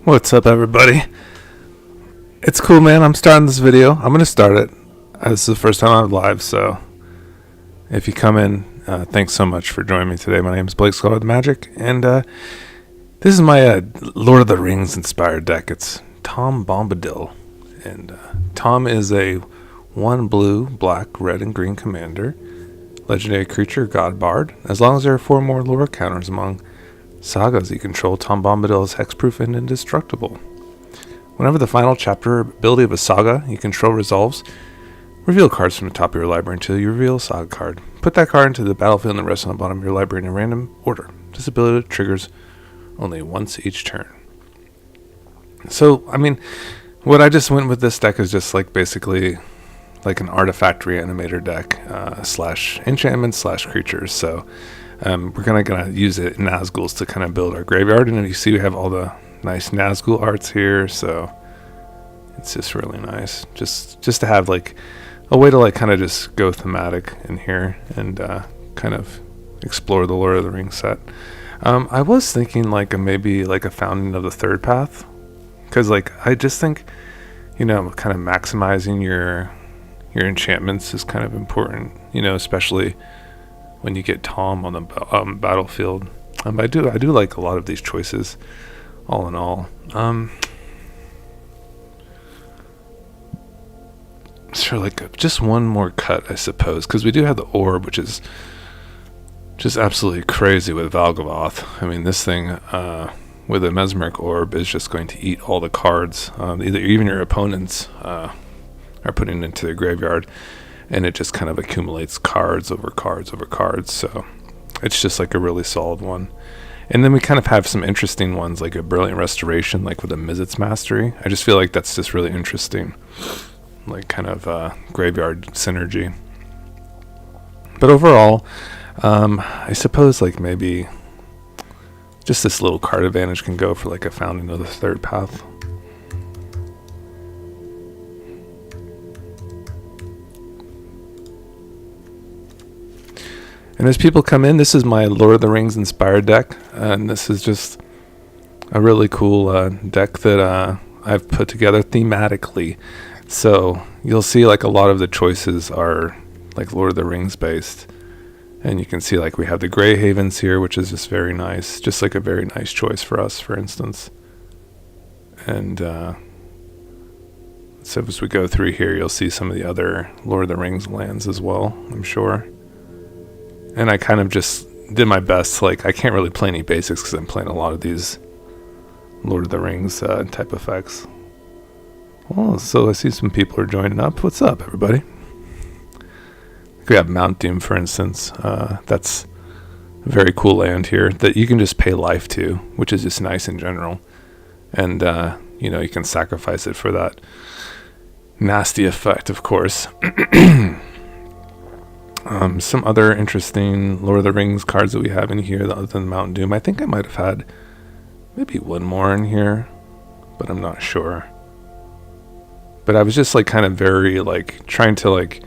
What's up, everybody? It's cool, man. I'm starting this video. I'm going to start it. This is the first time I'm live, so if you come in, thanks so much for joining me today. My name is Blake Scholar of the Magic, and this is my Lord of the Rings inspired deck. It's Tom Bombadil, and Tom is a 1 blue, black, red, and green commander, legendary creature, god bard. As long as there are 4 more lore counters among sagas you control, Tom Bombadil is hexproof and indestructible. Whenever the final chapter or ability of a saga you control resolves, reveal cards from the top of your library until you reveal a saga card. Put that card into the battlefield and the rest on the bottom of your library in a random order. This ability triggers only once each turn. So, I mean, what I just went with this deck is just like basically like an artifact reanimator deck slash enchantment slash creatures. So we're gonna use it in Nazguls to kind of build our graveyard, and you see we have all the nice Nazgul arts here, so it's just really nice just to have like a way to like kind of just go thematic in here and kind of explore the Lord of the Rings set. I was thinking like maybe like a Founding of the Third Path, because like I just think, you know, kind of maximizing your enchantments is kind of important, you know, especially when you get Tom on the battlefield. I do like a lot of these choices, all in all. Sure, like just one more cut, I suppose, because we do have the orb, which is just absolutely crazy with Valgavoth. I mean, this thing with a mesmeric orb is just going to eat all the cards, even your opponents are putting into the graveyard, and it just kind of accumulates cards over cards over cards. So it's just like a really solid one. And then we kind of have some interesting ones, like a Brilliant Restoration, like with a Mizzet's Mastery. I just feel like that's just really interesting, like kind of graveyard synergy. But overall, I suppose like maybe just this little card advantage can go for like a Founding of the Third Path. And as people come in, this is my Lord of the Rings inspired deck, and this is just a really cool deck that I've put together thematically. So you'll see like a lot of the choices are like Lord of the Rings based, and you can see like we have the Grey Havens here, which is just very nice, just like a very nice choice for us, for instance. And so as we go through here, you'll see some of the other Lord of the Rings lands as well, I'm sure. And I kind of just did my best. Like, I can't really play any basics because I'm playing a lot of these Lord of the Rings type effects. Well, so I see some people are joining up. What's up, everybody? We have Mount Doom, for instance. That's a very cool land here that you can just pay life to, which is just nice in general. And, you know, you can sacrifice it for that nasty effect, of course. Some other interesting Lord of the Rings cards that we have in here other than Mount Doom. I think I might have had maybe one more in here, but I'm not sure. But I was just like kind of very like trying to like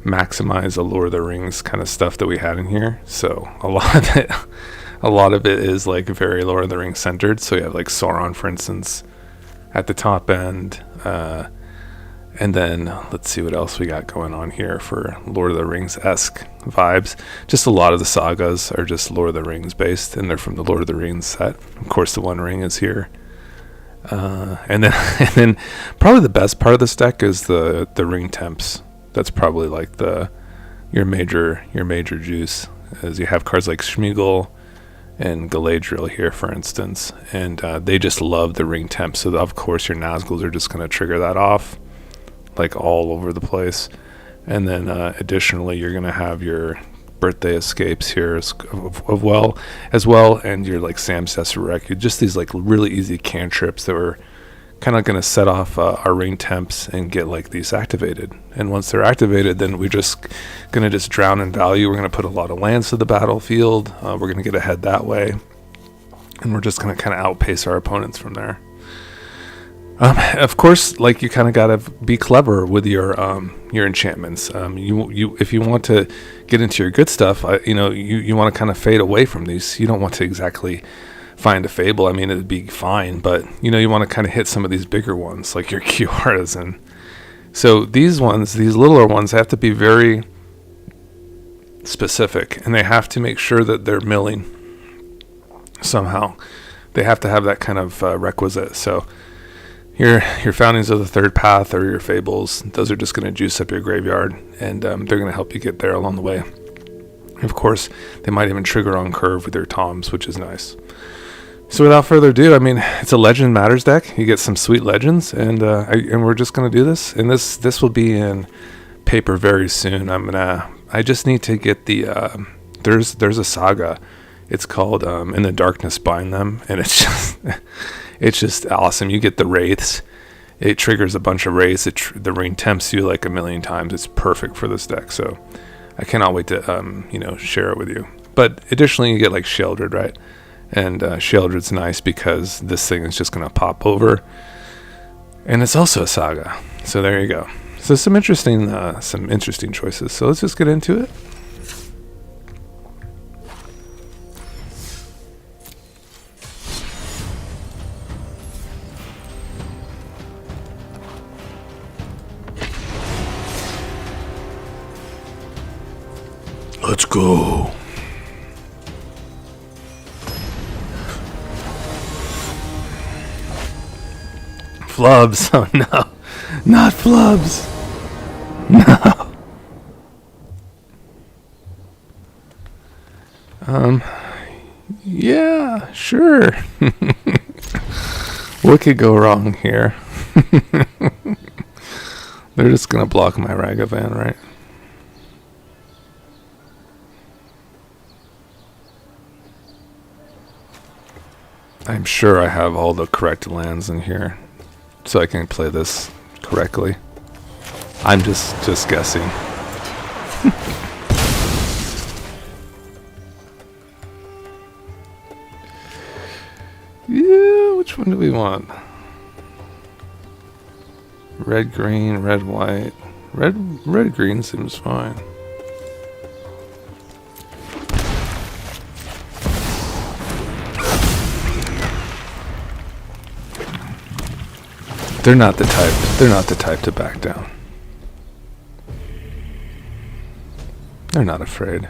maximize the Lord of the Rings kind of stuff that we had in here. So a lot of it is like very Lord of the Rings centered. So you have like Sauron, for instance, at the top end. And then let's see what else we got going on here for Lord of the Rings-esque vibes. Just a lot of the sagas are just Lord of the Rings based, and they're from the Lord of the Rings set. Of course, the One Ring is here. And then probably the best part of this deck is the ring temps. That's probably like your major juice, as you have cards like Schmeagol and Galadriel here, for instance, and they just love the ring temp. So of course your Nazguls are just going to trigger that off, like all over the place. And then additionally you're going to have your birthday escapes here as well, and your like Sam Sessurek, just these like really easy cantrips that were kind of going to set off our ring temps and get like these activated. And once they're activated, then we're just going to just drown in value. We're going to put a lot of lands to the battlefield. We're going to get ahead that way, and we're just going to kind of outpace our opponents from there. Of course, like you kind of got to be clever with your enchantments. You if you want to get into your good stuff, you want to kind of fade away from these. You don't want to exactly find a Fable, I mean, it'd be fine. But, you know, you want to kind of hit some of these bigger ones, like your QRs. And so these ones, these littler ones, have to be very specific. And they have to make sure that they're milling somehow. They have to have that kind of requisite. So your Foundings of the Third Path or your Fables, those are just going to juice up your graveyard, and they're going to help you get there along the way. Of course, they might even trigger on curve with their toms, which is nice. So without further ado, I mean, it's a Legend Matters deck. You get some sweet legends, and we're just going to do this. And this will be in paper very soon. I just need to get the there's a saga. It's called In the Darkness Bind Them, and it's just awesome. You get the wraiths. It triggers a bunch of wraiths. The ring tempts you like a million times. It's perfect for this deck. So I cannot wait to share it with you. But additionally, you get like Sheoldred, right? And Sheoldred's nice because this thing is just going to pop over, and it's also a saga. So there you go. So some interesting choices. So let's just get into it. Let's go. Flubs. Oh no. Not flubs. No. Yeah, sure. What could go wrong here? They're just gonna block my Ragavan, right? I'm sure I have all the correct lands in here, so I can play this correctly. I'm just guessing. Yeah, which one do we want? Red, green, red, white. Red, green seems fine. They're not the type to back down. They're not afraid.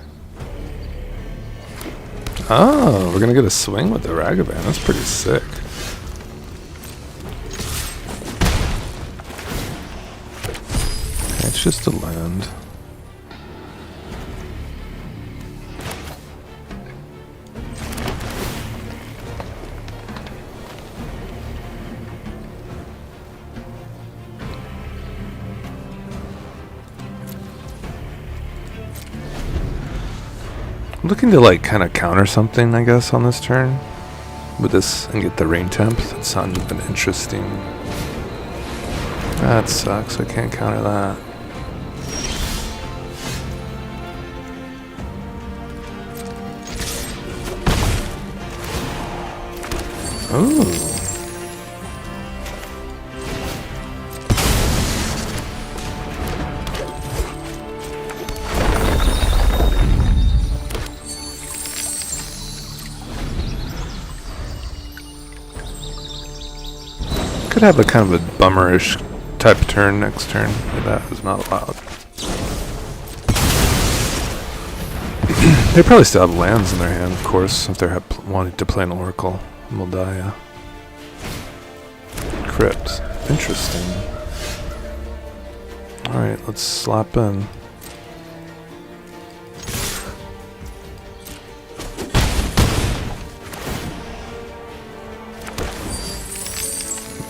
Oh, we're gonna get a swing with the Ragavan. That's pretty sick. It's just a land. I'm looking to like kind of counter something, I guess, on this turn with this and get the rain temp. That sounds been interesting. That sucks. I can't counter that. Ooh. Could have a kind of a bummerish type turn next turn, but that is not allowed. They probably still have lands in their hand, of course, if they're wanting to play an Oracle. Moldaya. Crypt. Interesting. Alright, let's slap in.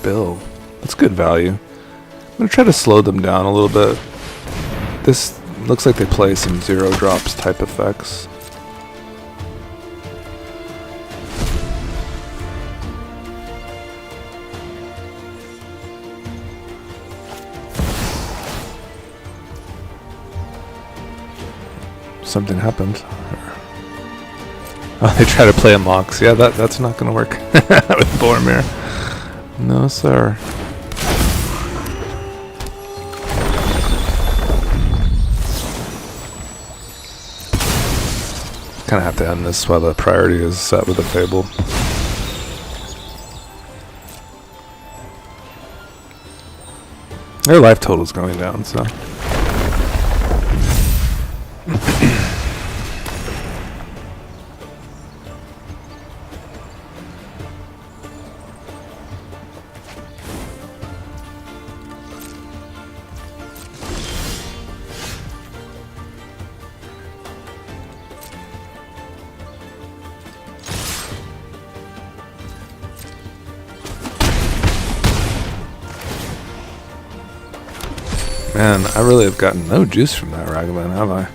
Bill. That's good value. I'm going to try to slow them down a little bit. This looks like they play some 0 drops type effects. Something happened. Oh, they try to play a Mox. Yeah, that's not going to work with Boromir. No, sir. Kind of have to end this while the priority is set with a Fable. Their life total's going down, so. Man, I really have gotten no juice from that Ragavan, have I?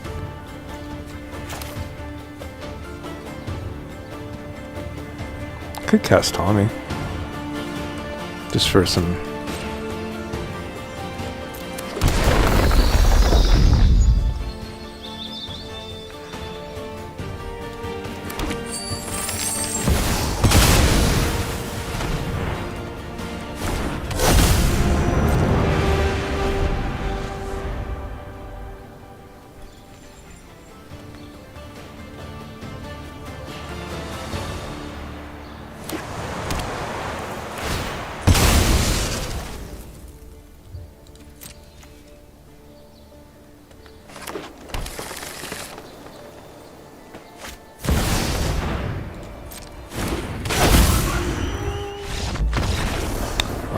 Could cast Tommy. Just for some...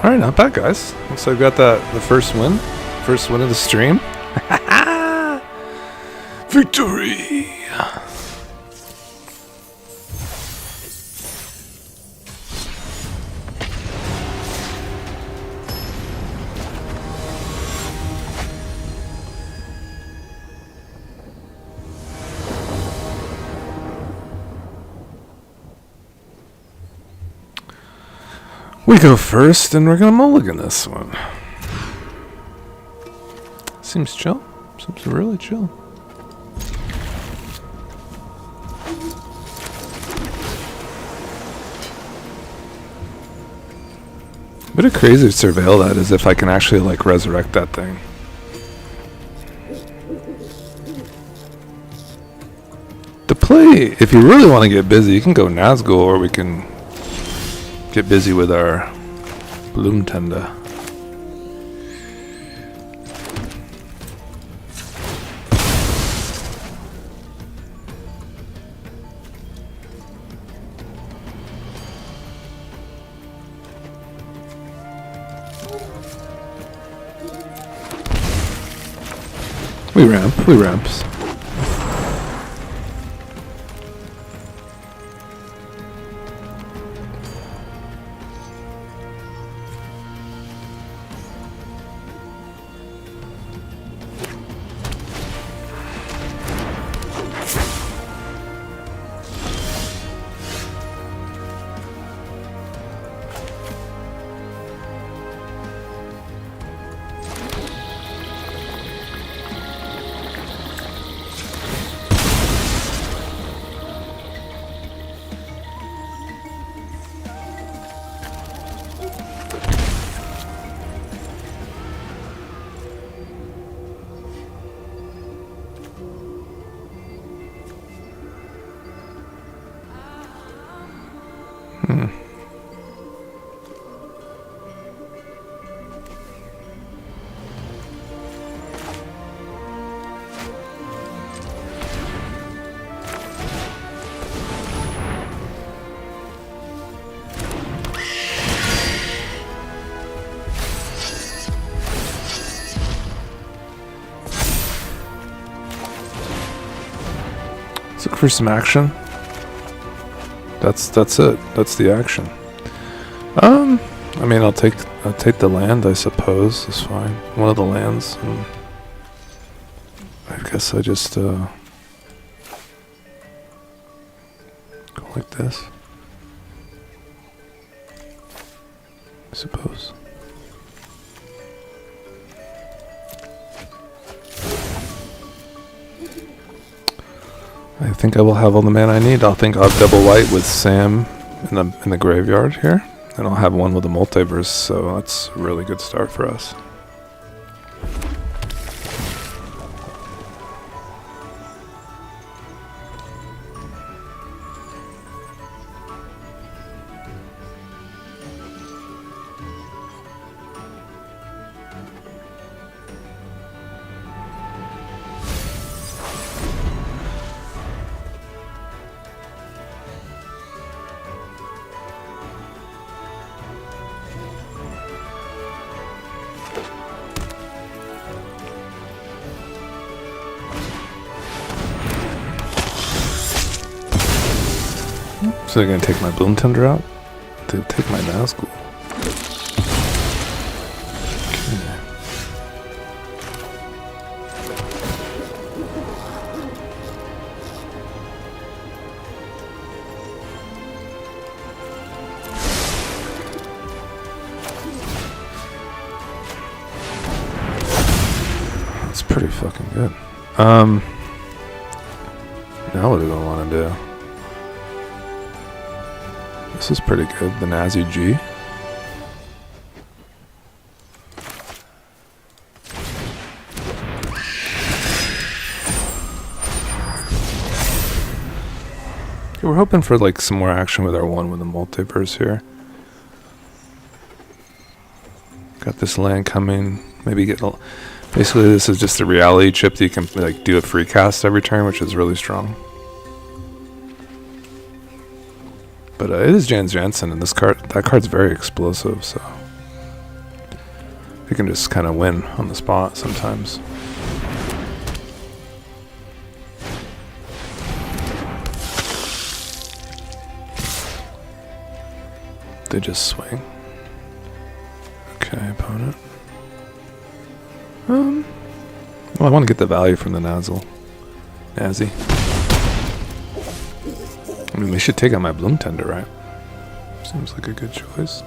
Alright, not bad, guys. Looks like we got the first win. First win of the stream. Victory! We go first, and we're gonna mulligan this one. Seems chill. Seems really chill. Bit of crazy to surveil that as if I can actually like resurrect that thing. To play, if you really want to get busy, you can go Nazgul, or we can get busy with our Bloom Tender. We ramps. Let's look for some action. That's it. That's the action. I mean, I'll take the land, I suppose. It's fine. One of the lands. And I guess I just go like this, I suppose. I think I will have all the mana I need. I'll think I'll have double white with Sam in the graveyard here, and I'll have one with the multiverse. So that's a really good start for us. So they're gonna take my Bloom Tender out? They'll take my Nazgul. That's pretty fucking good. Now what do I want to do? This is pretty good. The Nazi G. Okay, we're hoping for like some more action with our one with the multiverse here. Got this land coming. Maybe get a... Basically, this is just a reality chip that you can like do a free cast every turn, which is really strong. But it is Jans Jansen, and that card's very explosive, so you can just kind of win on the spot sometimes. They just swing. Okay, opponent. Well, I want to get the value from the Nazi. I mean, they should take out my Bloom Tender, right? Seems like a good choice.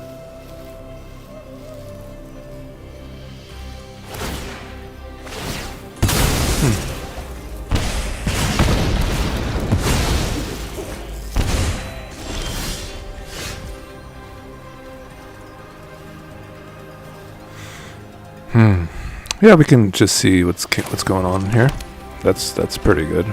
Yeah, we can just see what's going on here. That's pretty good.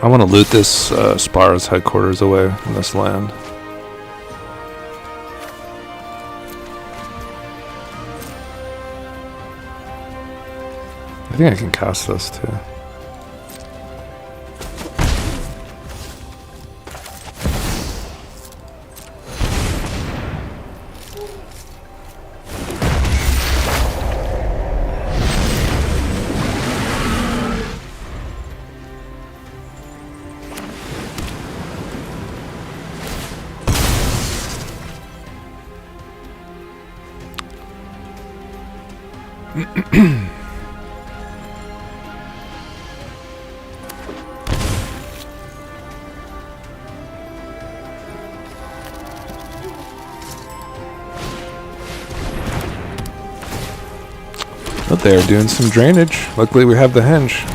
I want to loot this Spara's headquarters away from this land. I think I can cast this too. But they're doing some drainage. Luckily we have the henge.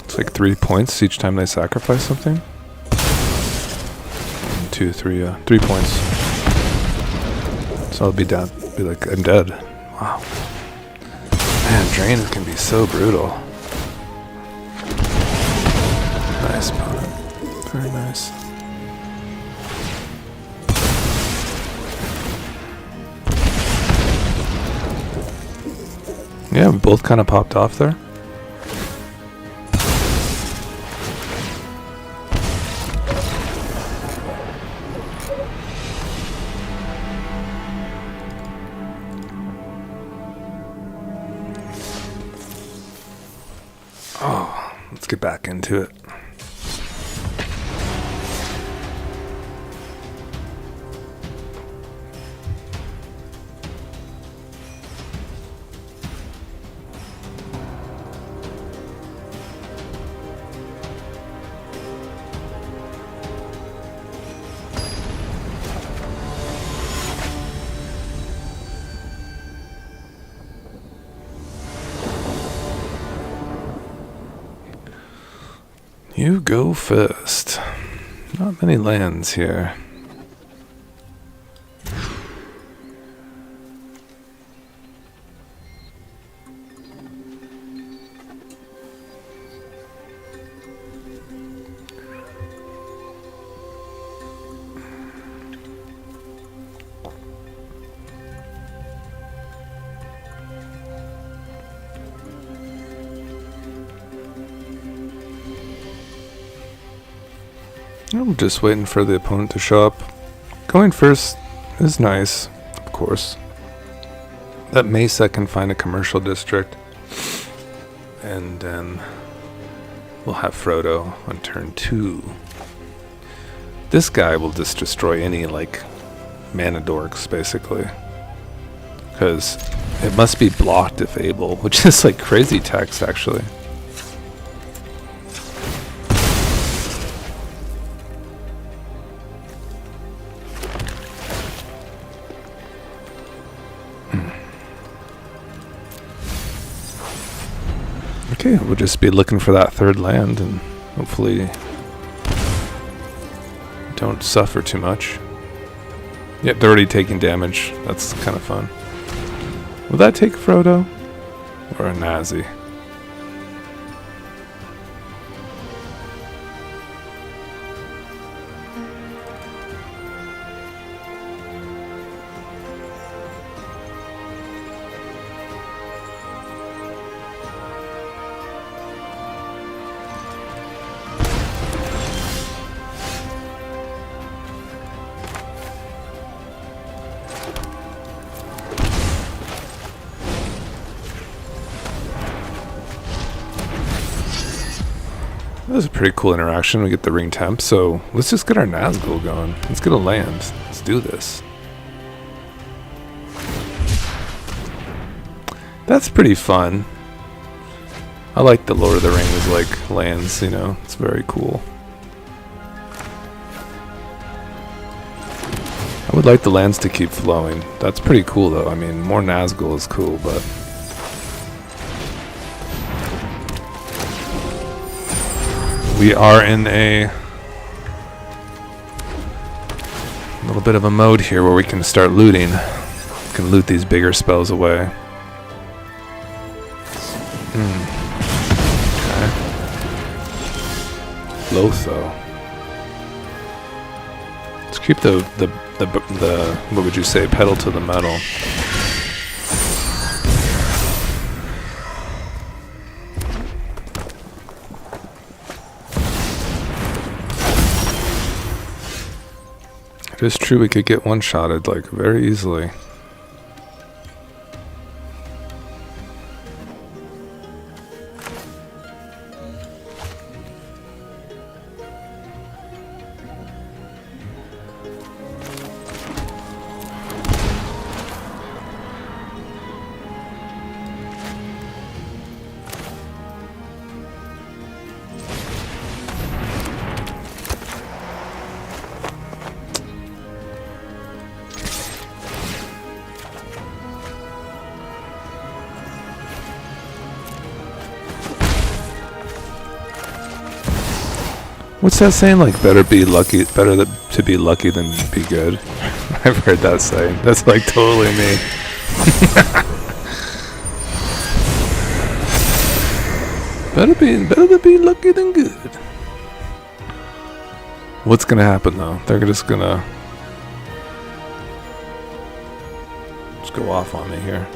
It's like 3 points each time they sacrifice something. 1, 2, 3, 3 points. So I'll be down. Be like, I'm dead. Wow. Man, drain can be so brutal. Nice opponent. Very nice. Yeah, we both kind of popped off there. Oh, let's get back into it. You go first. Not many lands here. I'm just waiting for the opponent to show up. Going first is nice, of course. That Mesa can find a commercial district. And then we'll have Frodo on turn 2. This guy will just destroy any, like, mana dorks, basically. Because it must be blocked if able, which is, like, crazy text, actually. Okay, we'll just be looking for that third land and hopefully don't suffer too much. Yep, they're already taking damage. That's kind of fun. Will that take Frodo? Or a Nazi? That was a pretty cool interaction. We get the ring temp, so let's just get our Nazgul going. Let's get a land. Let's do this. That's pretty fun. I like the Lord of the Rings like lands, you know. It's very cool. I would like the lands to keep flowing. That's pretty cool though. I mean, more Nazgul is cool, but we are in a little bit of a mode here where we can start looting. We can loot these bigger spells away. Okay. Lotho. Let's keep the what would you say, pedal to the metal. It is true we could get one-shotted, like, very easily. What's that saying? Like, better to be lucky than be good. I've heard that saying. That's like totally me. better to be lucky than good. What's gonna happen though? They're just gonna go off on me here.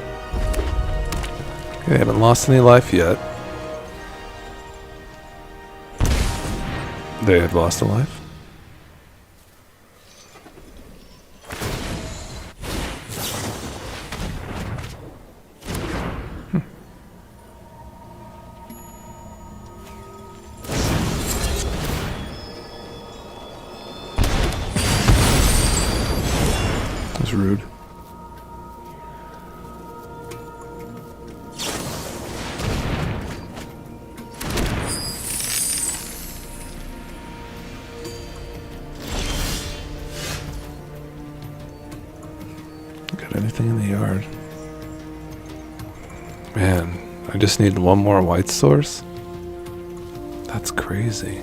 They haven't lost any life yet. They have lost a life. That's rude. Anything in the yard? Man, I just need one more white source? That's crazy.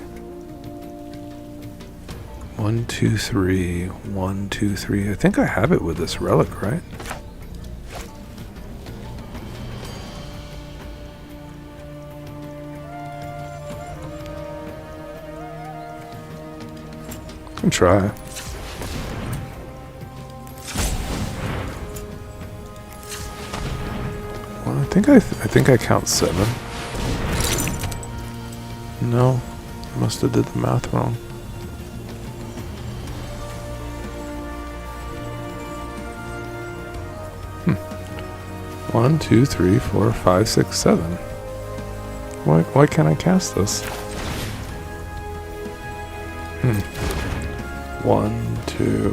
1, 2, 3. 1, 2, 3. I think I have it with this relic, right? I can try. Well, I think I count 7. No, I must have did the math wrong. One, 2, 3, 4, 5, 6, 7. Why can't I cast this? 1, 2.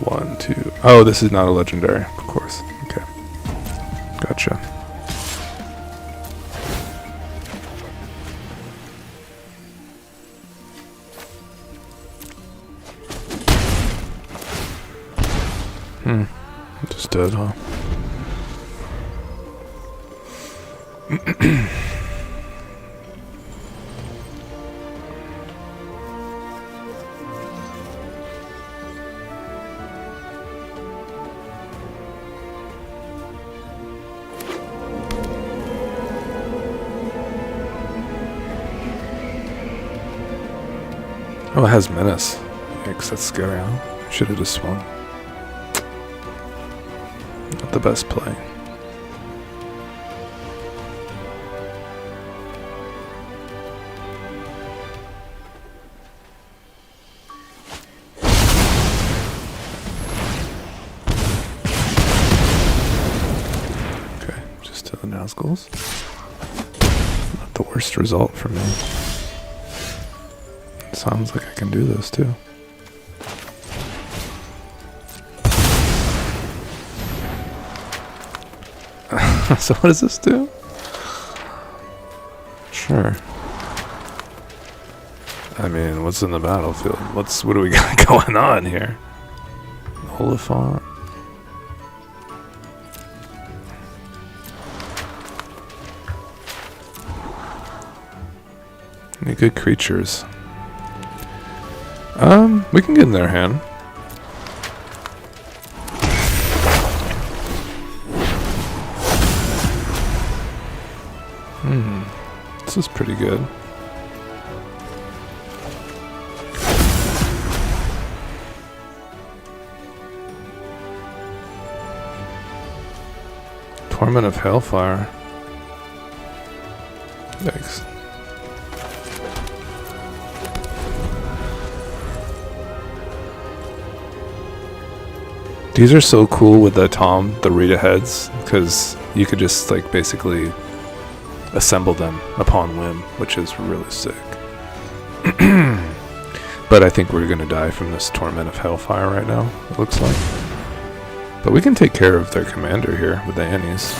1, 2. Oh, this is not a legendary, of course. Okay. Gotcha. Just dead, huh? Oh, it has menace. Yikes, that's scary, huh? Should have just swung. Not the best play. Okay, just to the Nazguls. Not the worst result for me. Sounds like I can do this too. So what does this do? Sure. I mean, what's in the battlefield? What do we got going on here? Oliphant. Any good creatures? We can get in their hand. This is pretty good. Torment of Hellfire. Yikes. These are so cool with the Rita heads, because you could just like basically assemble them upon whim, which is really sick. But I think we're gonna die from this Torment of Hellfire right now, it looks like. But we can take care of their commander here with the Annies.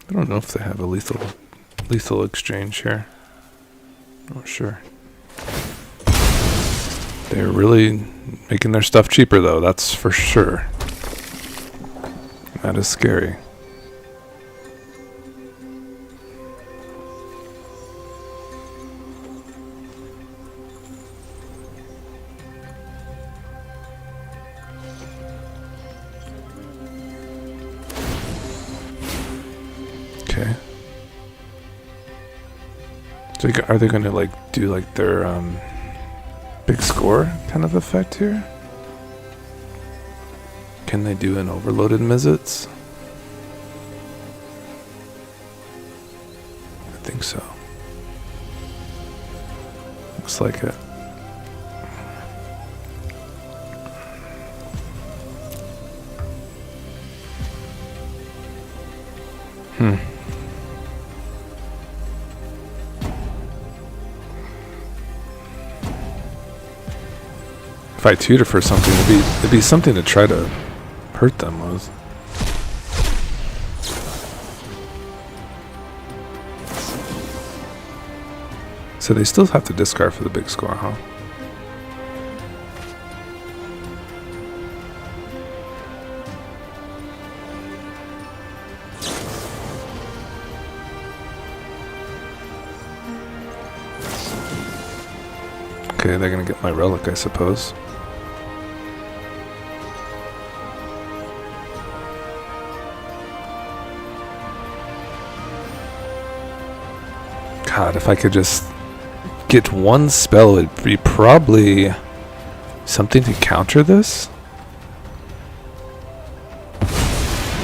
I don't know if they have a lethal exchange here. Not sure. They're really making their stuff cheaper though, that's for sure. That is scary. Okay. So are they gonna like do like their big score kind of effect here? Can they do an overloaded Mizzets? I think so. Looks like it. If I tutor for something, it'd be something to try to hurt them with. So they still have to discard for the big score, huh? Okay, they're gonna get my relic, I suppose. God, if I could just get one spell, it'd be probably something to counter this.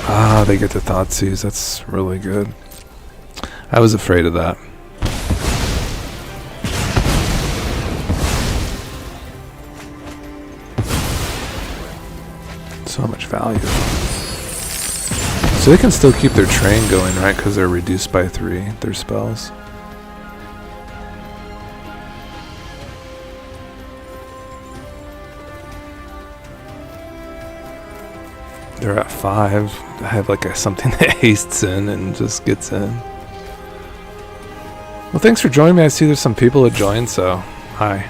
Ah, they get the Thoughtseize. That's really good. I was afraid of that. So much value. So they can still keep their train going, right? Because they're reduced by 3, their spells. They're at 5. I have like something that hastes in and just gets in. Well, thanks for joining me. I see there's some people that joined, so hi.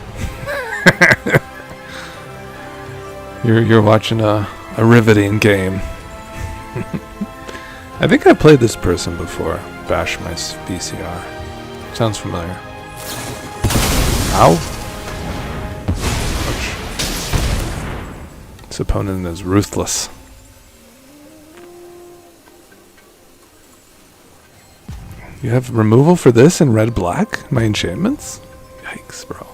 You're watching a riveting game. I think I played this person before. Bash my VCR. Sounds familiar. Ow. Ouch. This opponent is ruthless. You have removal for this in red-black? My enchantments? Yikes, bro.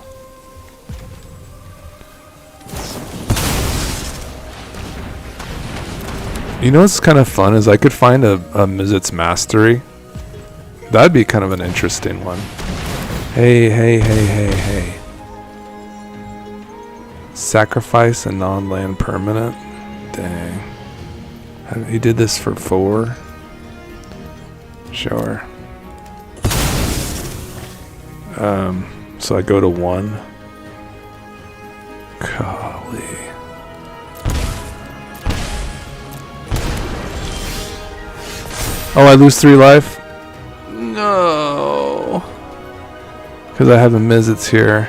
You know what's kind of fun is I could find a Mizzet's Mastery. That'd be kind of an interesting one. Hey, hey, hey, hey, hey. Sacrifice a non-land permanent? Dang. He did this for 4? Sure. So I go to 1. Golly. Oh, I lose 3 life? No. Because I have the Mizzets here.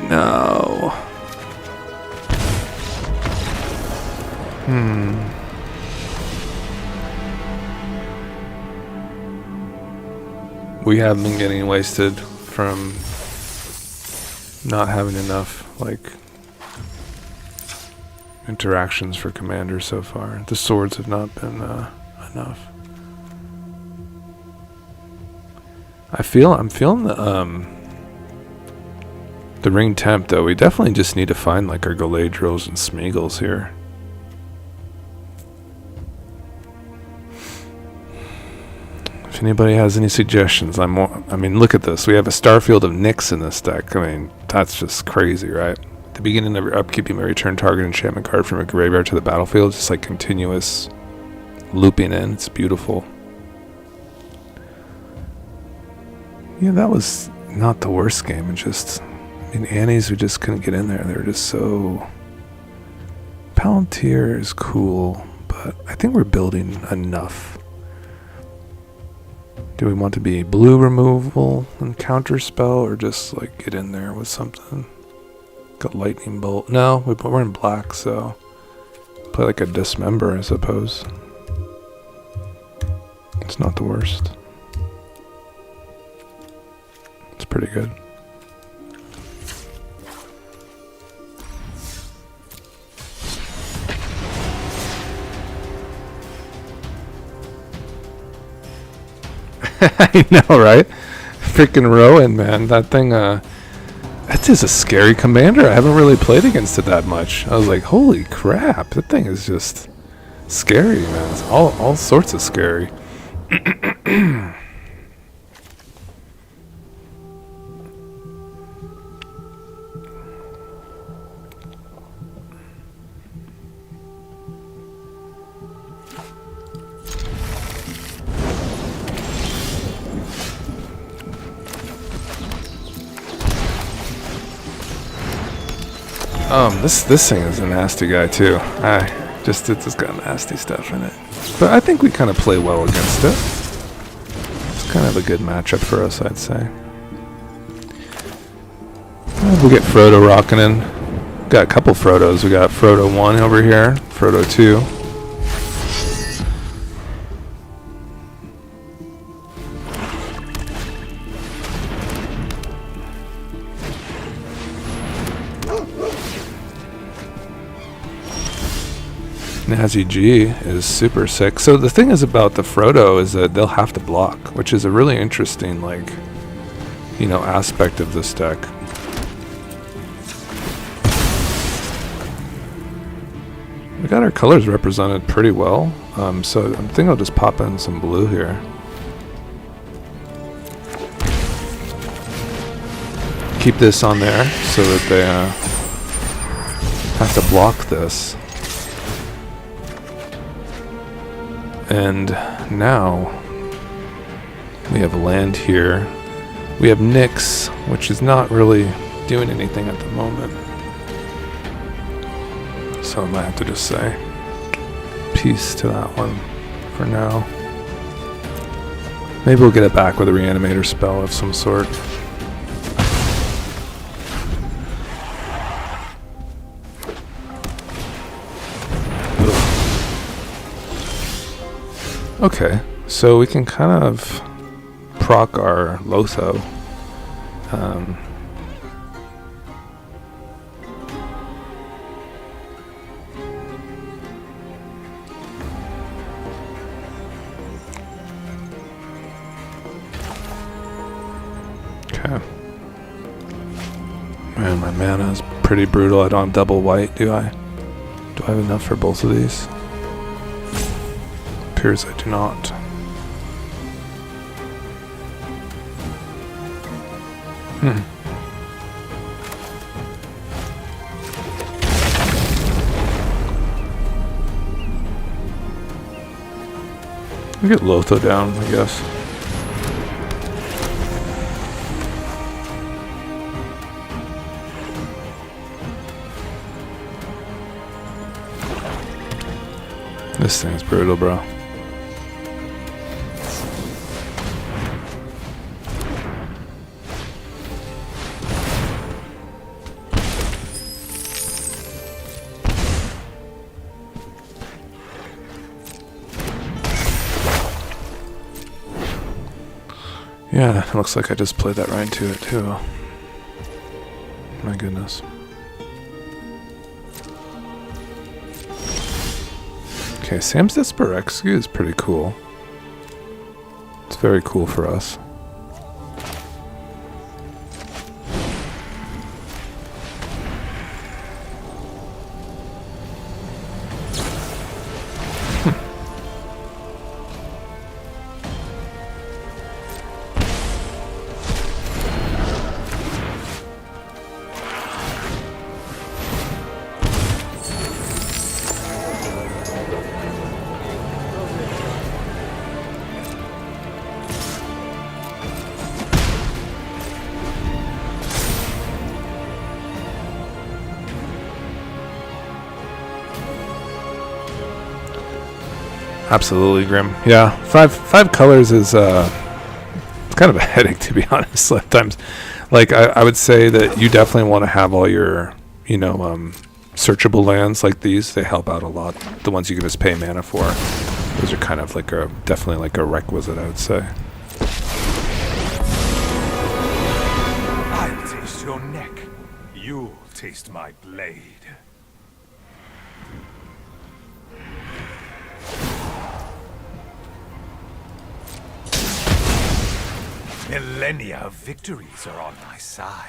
No. We have been getting wasted from not having enough, like, interactions for commander so far. The swords have not been enough. I'm feeling the ring temp though. We definitely just need to find like our Galadriels and Smeagol's here. If anybody has any suggestions, I mean, look at this. We have a Starfield of Nyx in this deck. I mean, that's just crazy, right? At the beginning of your upkeep, you may return target enchantment card from a graveyard to the battlefield. It's just like continuous looping in. It's beautiful. Yeah, that was not the worst game. It just, I mean, Annie's, we just couldn't get in there. They were just so... Palantir is cool, but I think we're building enough. Do we want to be blue removal and counter spell, or just like get in there with something? Got lightning bolt. No, we're in black, so play like a dismember, I suppose. It's not the worst. It's pretty good. I know, right? Freaking Rowan, man. That thing, that is a scary commander. I haven't really played against it that much. I was like, holy crap. That thing is just scary, man. It's all sorts of scary. This thing is a nasty guy too. It's just got nasty stuff in it. But I think we kind of play well against it. It's kind of a good matchup for us, I'd say. We'll get Frodo rocking in. Got a couple Frodos. We got Frodo 1 over here, Frodo 2. Snazzy G is super sick. So the thing is about the Frodo is that they'll have to block, which is a really interesting, like, you know, aspect of this deck. We got our colors represented pretty well, so I think I'll just pop in some blue here. Keep this on there so that they have to block this. And now we have land here. We have Nyx, which is not really doing anything at the moment. So I might have to just say peace to that one for now. Maybe we'll get it back with a reanimator spell of some sort. Okay, so we can kind of proc our Lotho. Okay. Man, my mana is pretty brutal. I don't have double white, do I? Do I have enough for both of these? Appears I do not. We get Lotho down, I guess. This thing's brutal, bro. Yeah, it looks like I just played that right into it too. My goodness. Okay, Sam's Desperescu is pretty cool. It's very cool for us. Absolutely, Grim. Yeah, five colors is it's kind of a headache, to be honest. Sometimes, like I would say that you definitely want to have all your, you know, searchable lands like these. They help out a lot. The ones you can just pay mana for. Those are kind of like definitely like a requisite, I would say. I'll taste your neck. You'll taste my blade. Millennia of victories are on my side.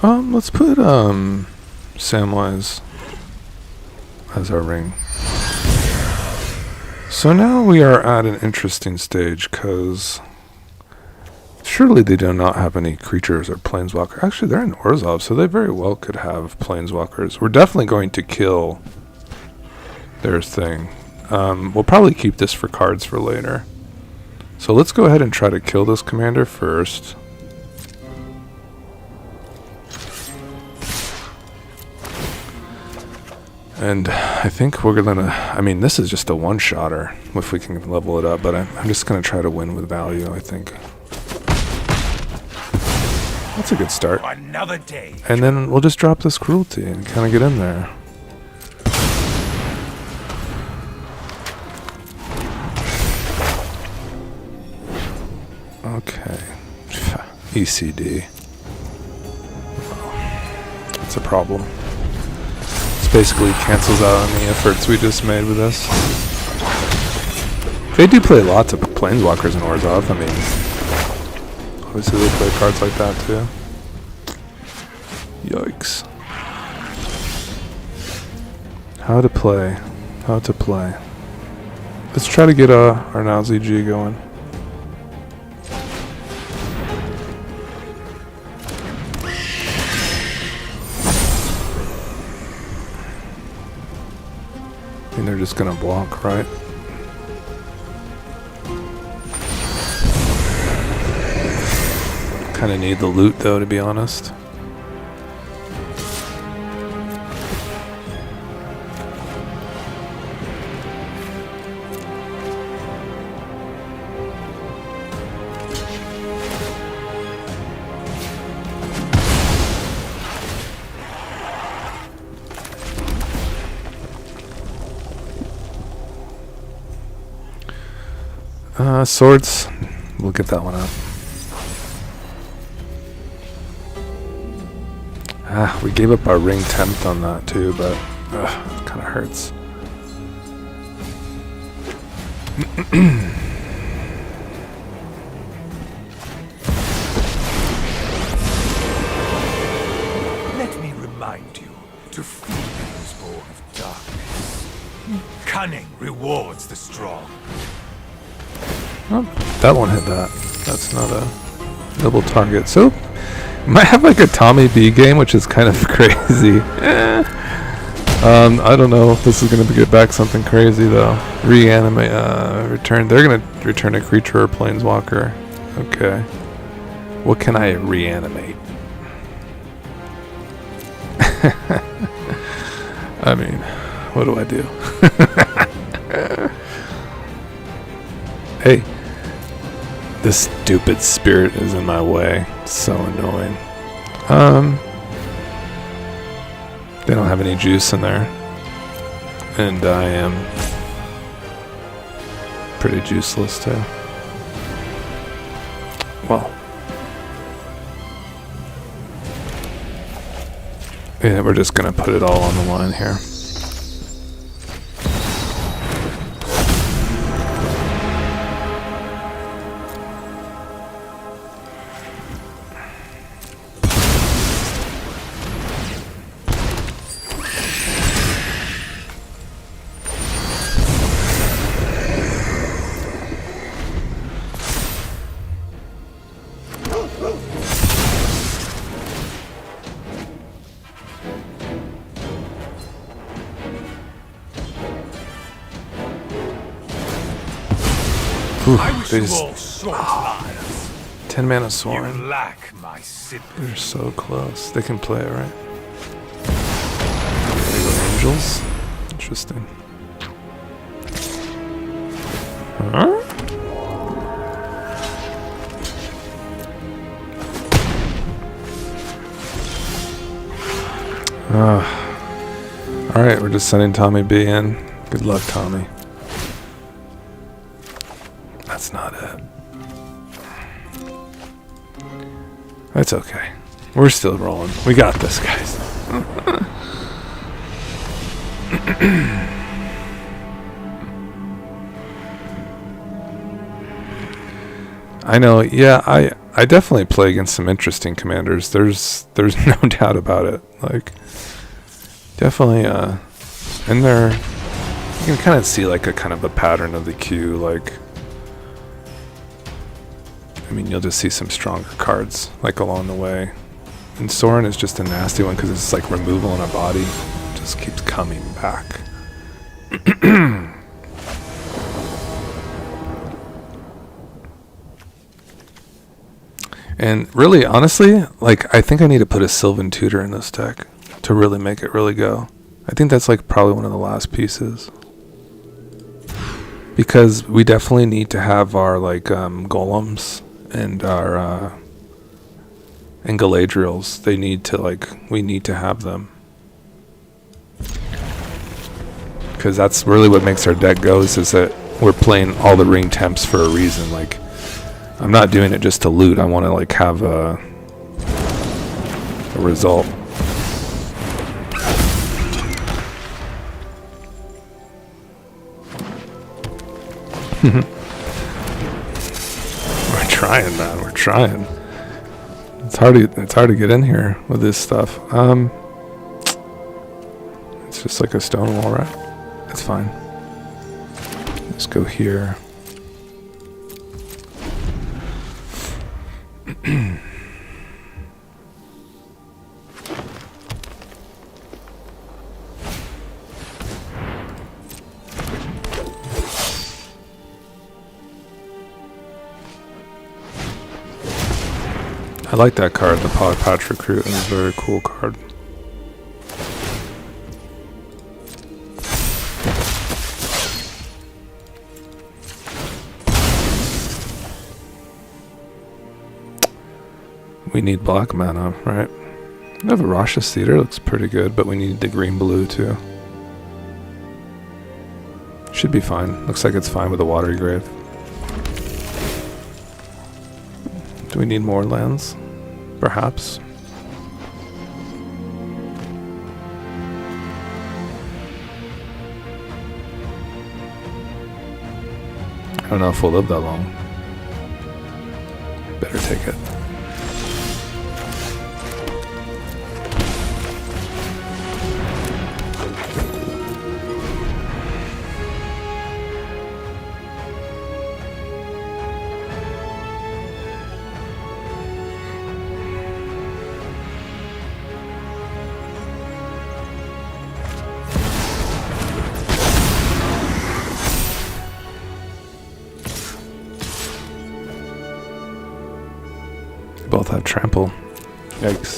Let's put Samwise as our ring. So now we are at an interesting stage, because surely they do not have any creatures or planeswalkers. Actually, they're in Orzhov, so they very well could have planeswalkers. We're definitely going to kill their thing. We'll probably keep this for cards for later. So let's go ahead and try to kill this commander first. And I think we're gonna, I mean, this is just a one-shotter if we can level it up, but I'm just gonna try to win with value, I think. That's a good start. Another day. And then we'll just drop this cruelty and kind of get in there. Okay. ECD. It's a problem. This basically cancels out on the efforts we just made with this. They do play lots of Planeswalkers and Orzhov. I mean, obviously they play cards like that too. Yikes. How to play. How to play. Let's try to get our now ZG going. I think they're just gonna block, right? Kind of need the loot though, to be honest. Swords. We'll get that one out. We gave up our ring 10th on that too, but it kind of hurts. Let me remind you to fear is born of darkness. Cunning rewards the strong. Oh, that one hit that. That's not a double target. So, might have like a Tommy B game, which is kind of crazy. I don't know if this is going to get back something crazy though. Reanimate, return. They're going to return a creature or planeswalker. Okay. What can I reanimate? I mean, what do I do? Hey. This stupid spirit is in my way. It's so annoying. They don't have any juice in there. And I am pretty juiceless too. Well. Yeah, we're just gonna put it all on the line here. They just 10 mana Sorin. You lack my sympathy. They're so close. They can play it, right? They go angels. Interesting. Huh? All right, we're just sending Tommy B in. Good luck, Tommy. That's not it. That's okay. We're still rolling. We got this, guys. I know. Yeah, I definitely play against some interesting commanders. There's no doubt about it. Like, definitely. In there, you can kind of see like a kind of a pattern of the queue. Like, I mean, you'll just see some stronger cards like along the way. And Sorin is just a nasty one because it's like removal in a body. It just keeps coming back. And really, honestly, like, I think I need to put a Sylvan Tutor in this deck to really make it really go. I think that's like probably one of the last pieces. Because we definitely need to have our like golems and our and Galadriels. They need to we need to have them. Because that's really what makes our deck go, is that we're playing all the ring temps for a reason. Like, I'm not doing it just to loot. I want to like have a result. We're trying, man. We're trying. It's hard to get in here with this stuff. It's just like a stone wall, right? That's fine. Let's go here. I like that card, the Pod Patch Recruit. It's a very cool card. We need black mana, right? We have a Rash's Theater, looks pretty good, but we need the green-blue too. Should be fine. Looks like it's fine with the Watery Grave. Do we need more lands? Perhaps. I don't know if we'll live that long. Better take it. Both have trample. Yikes.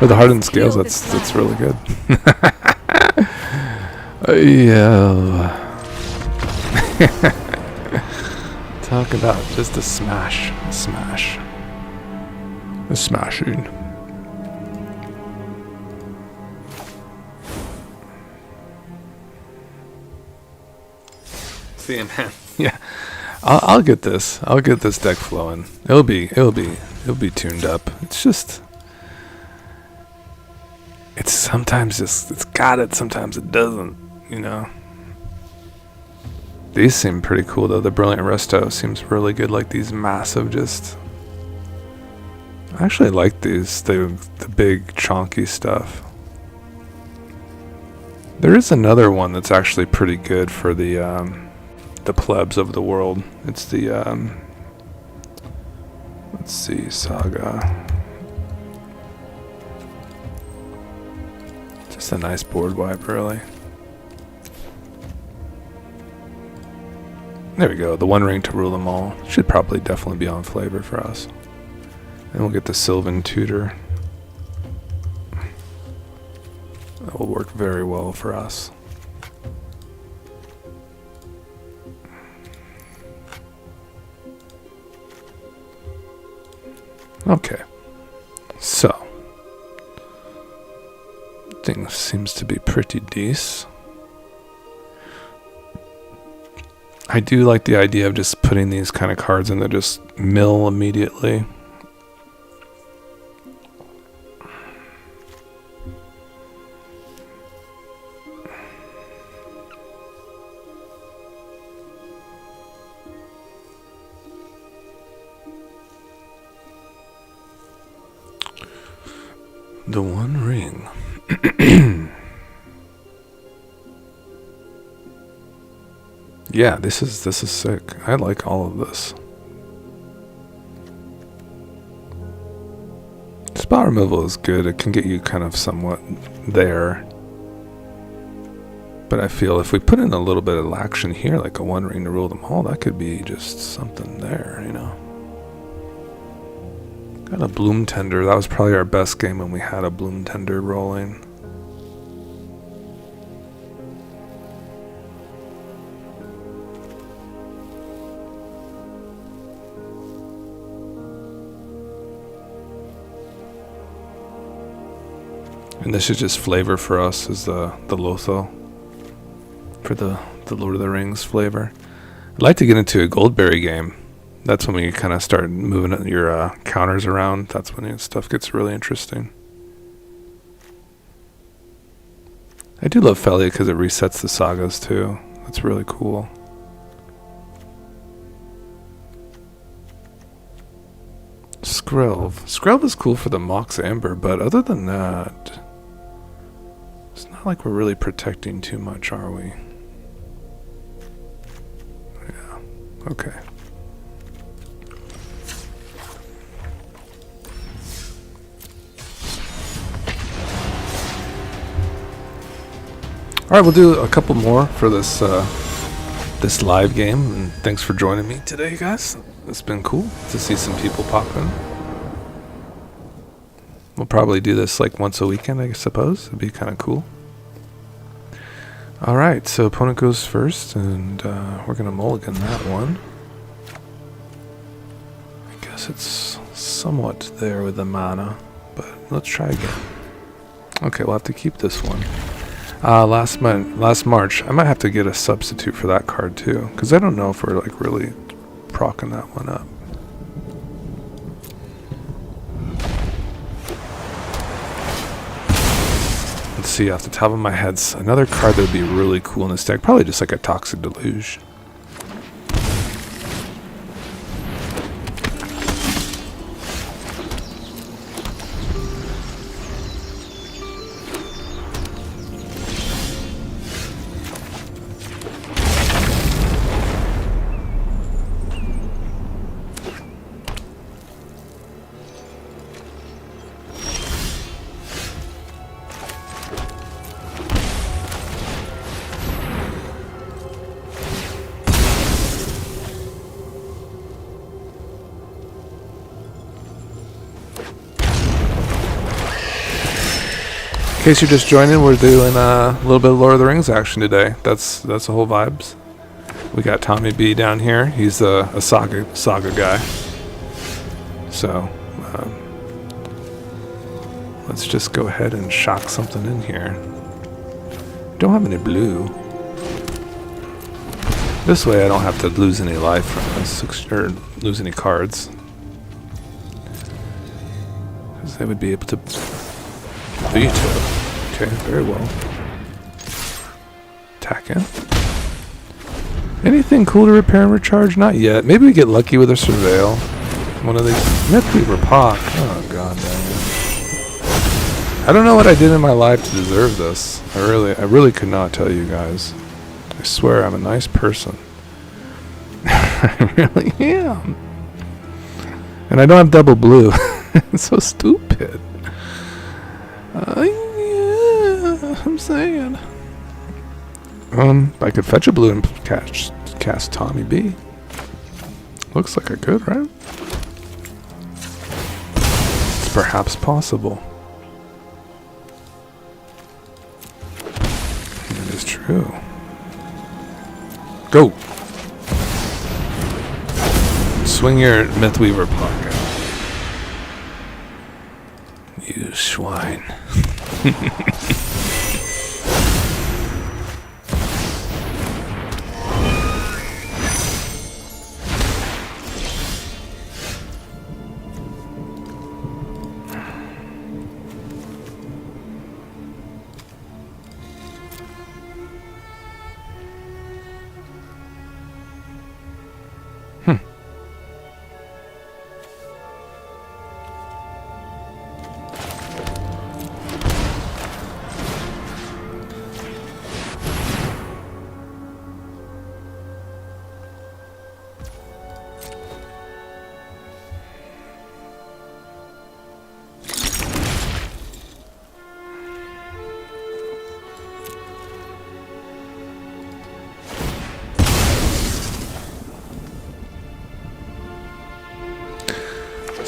With the hardened scales, that's really good. Yeah. Talk about just a smash. A smash. A smashing. See you, man. Yeah. I'll get this. I'll get this deck flowing. It'll be tuned up. It's just it's sometimes just it's got it, sometimes it doesn't, you know. These seem pretty cool though. The Brilliant Resto seems really good, like these massive just I actually like these, the big chunky stuff. There is another one that's actually pretty good for the plebs of the world. It's the let's see, Saga. Just a nice board wipe, really. There we go, the One Ring to Rule Them All. Should probably definitely be on flavor for us. And we'll get the Sylvan Tutor. That will work very well for us. Okay, so things seems to be pretty decent. I do like the idea of just putting these kind of cards in that just mill immediately. The One Ring. Yeah, this is sick. I like all of this. Spot removal is good. It can get you kind of somewhat there. But I feel if we put in a little bit of action here, like a one ring to rule them all, that could be just something there, you know. Got a Bloom Tender. That was probably our best game when we had a Bloom Tender rolling. And this is just flavor for us, is the LOTR. For the Lord of the Rings flavor. I'd like to get into a Goldberry game. That's when we kind of start moving your counters around. That's when your stuff gets really interesting. I do love Felly because it resets the sagas too. That's really cool. Skrelv. Skrelv is cool for the Mox Amber, but other than that, it's not like we're really protecting too much, are we? Yeah. Okay. Alright, we'll do a couple more for this this live game, and thanks for joining me today, guys. It's been cool to see some people pop in. We'll probably do this like once a weekend, I suppose. It'd be kind of cool. Alright, so opponent goes first, and we're going to mulligan that one. I guess it's somewhat there with the mana, but let's try again. Okay, we'll have to keep this one. Last March, I might have to get a substitute for that card too, because I don't know if we're like really procking that one up. Let's see, off the top of my head, another card that would be really cool in this deck, probably just like a Toxic Deluge. In case you're just joining, we're doing a little bit of Lord of the Rings action today. That's the whole vibes. We got Tommy B down here. He's a saga guy. So let's just go ahead and shock something in here. Don't have any blue. This way I don't have to lose any life from this, or lose any cards, because they would be able to veto. Okay, very well. Attack in. Anything cool to repair and recharge? Not yet. Maybe we get lucky with a Surveil. One of these. Mythweaver Pock. Oh god damn it. I don't know what I did in my life to deserve this. I really could not tell you guys. I swear I'm a nice person. I really am. And I don't have double blue. It's so stupid. I'm saying. I could fetch a blue and cast Tommy B. Looks like I could, right? It's perhaps possible. It is true. Go! Swing your Mythweaver pocket. You swine.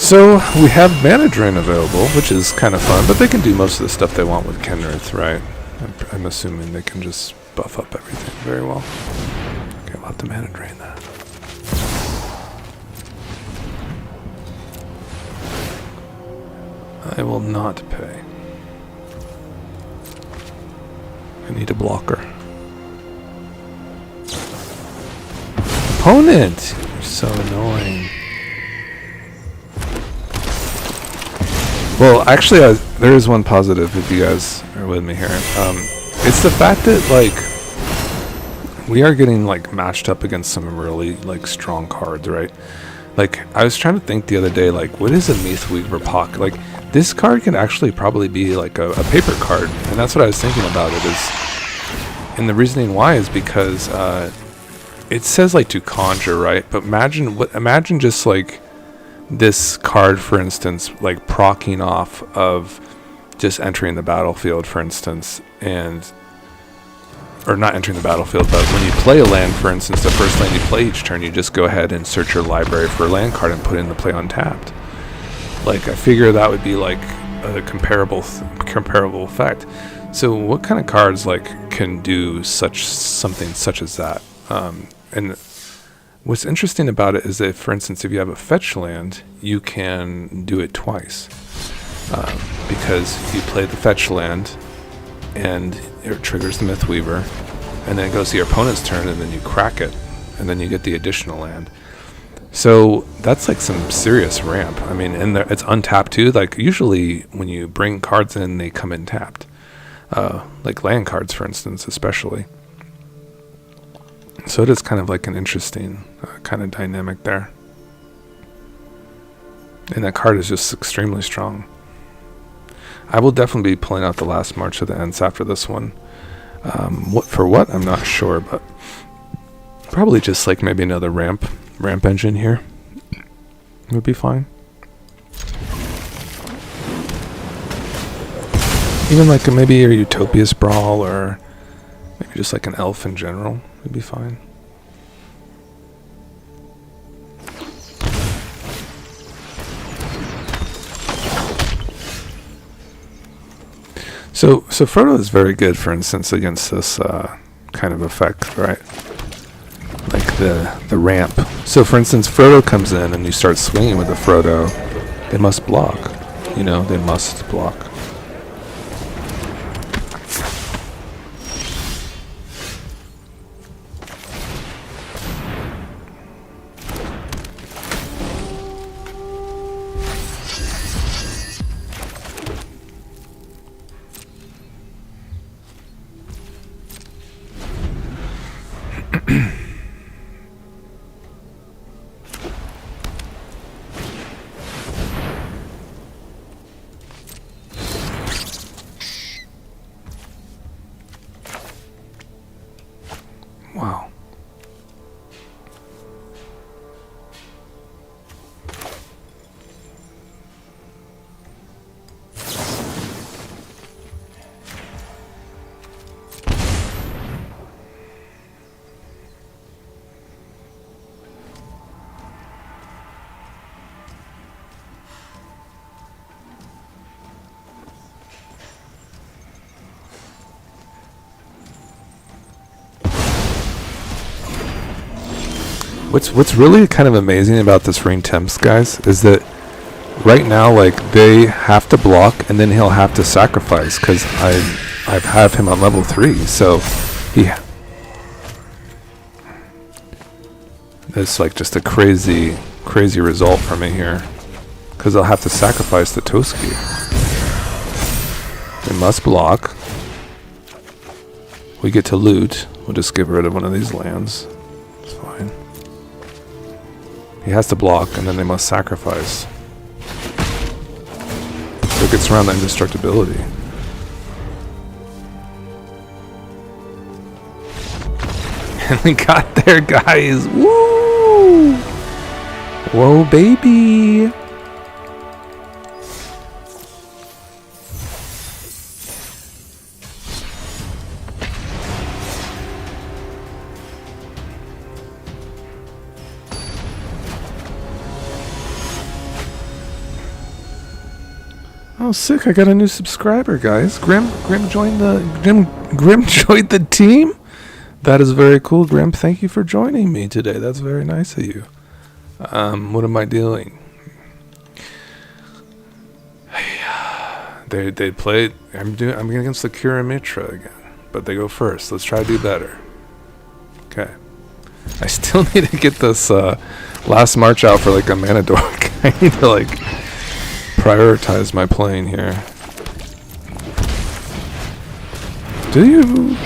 So we have Mana Drain available, which is kind of fun, but they can do most of the stuff they want with Kenrith, right? I'm assuming they can just buff up everything very well. Okay, we'll have to Mana Drain that. I will not pay. I need a blocker. Opponent! You're so annoying. Well, actually, there is one positive if you guys are with me here. It's the fact that, like, we are getting, like, matched up against some really, like, strong cards, right? Like, I was trying to think the other day, like, what is a Mythweaver Pock? Like, this card can actually probably be, like, a paper card. And that's what I was thinking about it is... And the reasoning why is because, it says, like, to conjure, right? But imagine just, like... this card, for instance, like proccing off of just entering the battlefield, for instance, or not entering the battlefield, but when you play a land, for instance, the first land you play each turn, you just go ahead and search your library for a land card and put it in the play untapped. Like, I figure that would be like a comparable effect. So what kind of cards like can do something such as that? And what's interesting about it is that, for instance, if you have a fetch land, you can do it twice. Because you play the fetch land, and it triggers the Mythweaver, and then it goes to your opponent's turn, and then you crack it, and then you get the additional land. So that's like some serious ramp. I mean, and it's untapped too. Like, usually when you bring cards in, they come in tapped. Like land cards, for instance, especially. So it is kind of like an interesting kind of dynamic there. And that card is just extremely strong. I will definitely be pulling out the last March of the Ents after this one. What, I'm not sure, but probably just like maybe another ramp engine here would be fine. Even like maybe a Utopia's Brawl, or maybe just like an elf in general would be fine. So Frodo is very good, for instance, against this kind of effect, right? Like the ramp. So, for instance, Frodo comes in and you start swinging with the Frodo. They must block. You know, they must block. Wow. What's really kind of amazing about this Ring Temps, guys, is that right now, like, they have to block and then he'll have to sacrifice, because I have him on level 3, so that's like just a crazy result for me here, because I'll have to sacrifice the Toski. They must block. We get to loot. We'll just get rid of one of these lands. It's fine. He has to block, and then they must sacrifice. So it gets around the indestructibility. And we got there, guys! Woo! Whoa, baby! Oh, sick! I got a new subscriber, guys. Grim joined the Grim joined the team. That is very cool, Grim. Thank you for joining me today. That's very nice of you. What am I doing? They played. I'm against the Kira Mitra again, but they go first. Let's try to do better. Okay. I still need to get this last march out for like a mana dork. I need to like prioritize my playing here. Do you?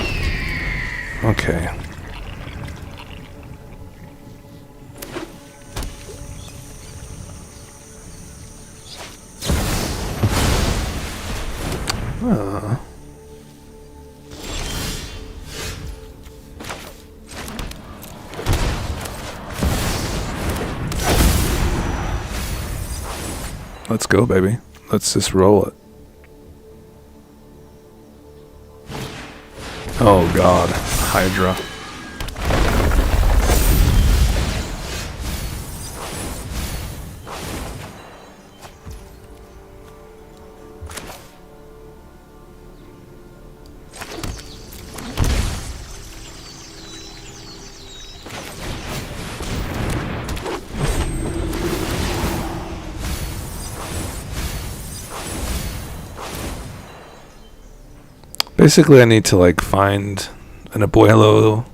Okay. Let's go, baby. Let's just roll it. Oh god, Hydra. Basically, I need to like find an abuelo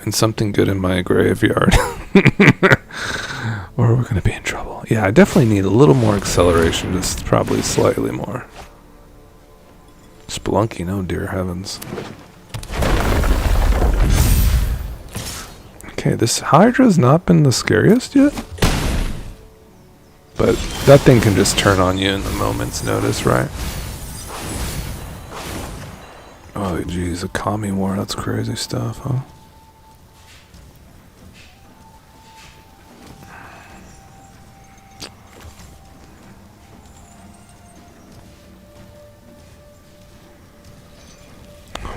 and something good in my graveyard, or we're gonna be in trouble. Yeah, I definitely need a little more acceleration, just probably slightly more. Spelunking, oh dear heavens. Okay, this Hydra's not been the scariest yet, but that thing can just turn on you in a moment's notice, right? Oh, geez, a commie war, that's crazy stuff, huh?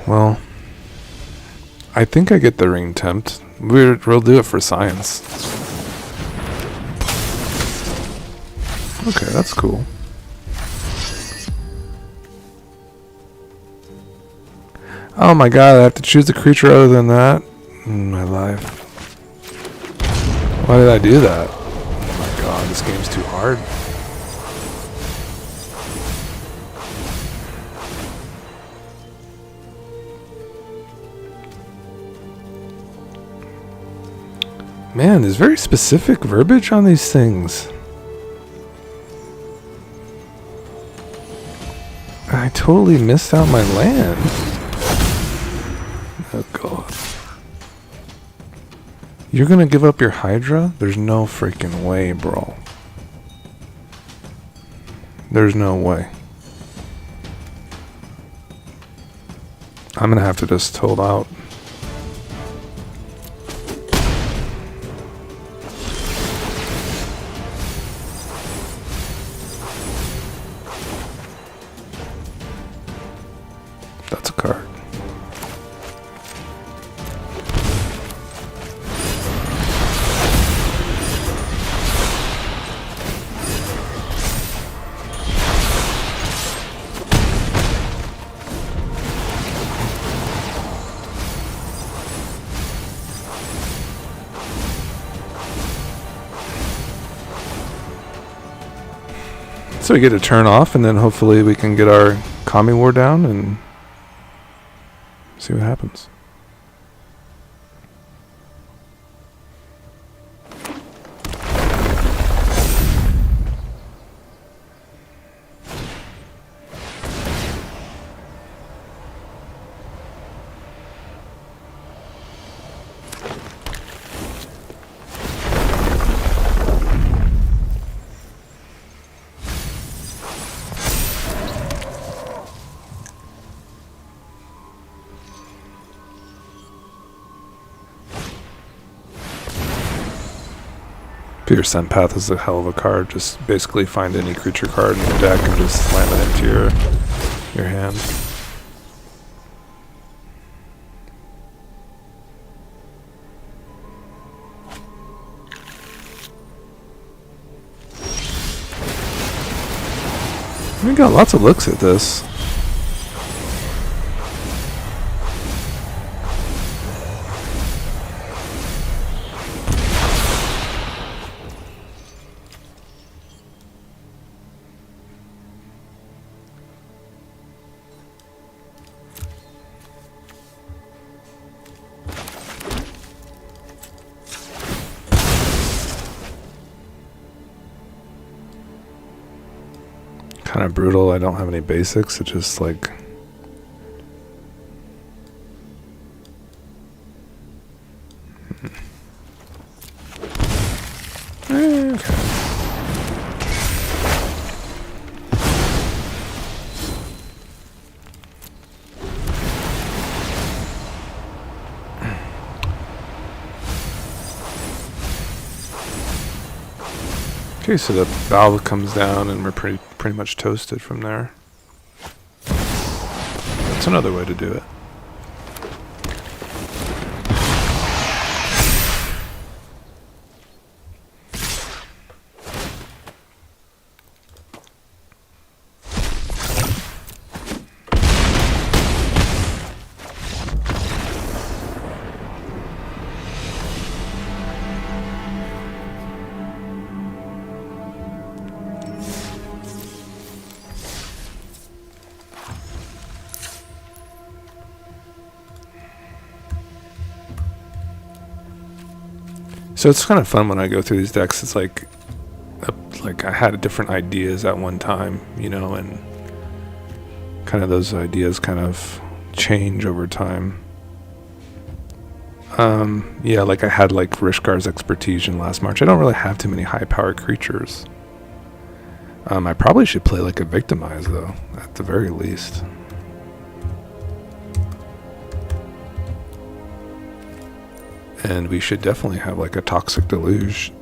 Well, I think I get the ring tempt. We'll do it for science. Okay, that's cool. Oh my god, I have to choose a creature other than that in my life. Why did I do that? Oh my god, this game's too hard. Man, there's very specific verbiage on these things. I totally missed out my land. Oh god. You're gonna give up your Hydra? There's no freaking way, bro. There's no way. I'm gonna have to just hold out. That's a card. So we get a turn off, and then hopefully we can get our commie war down and see what happens. Pierce Empath is a hell of a card. Just basically find any creature card in your deck and just slam it into your hand. We got lots of looks at this. Kind of brutal. I don't have any basics. It's just like okay. Okay, so the valve comes down and we're pretty much toasted from there. That's another way to do it. So it's kind of fun when I go through these decks. It's like I had different ideas at one time, you know, and kind of those ideas kind of change over time. Yeah, like I had like Rishkar's Expertise in last March. I don't really have too many high-powered creatures. I probably should play like a Victimize though, at the very least. And we should definitely have like a Toxic Deluge.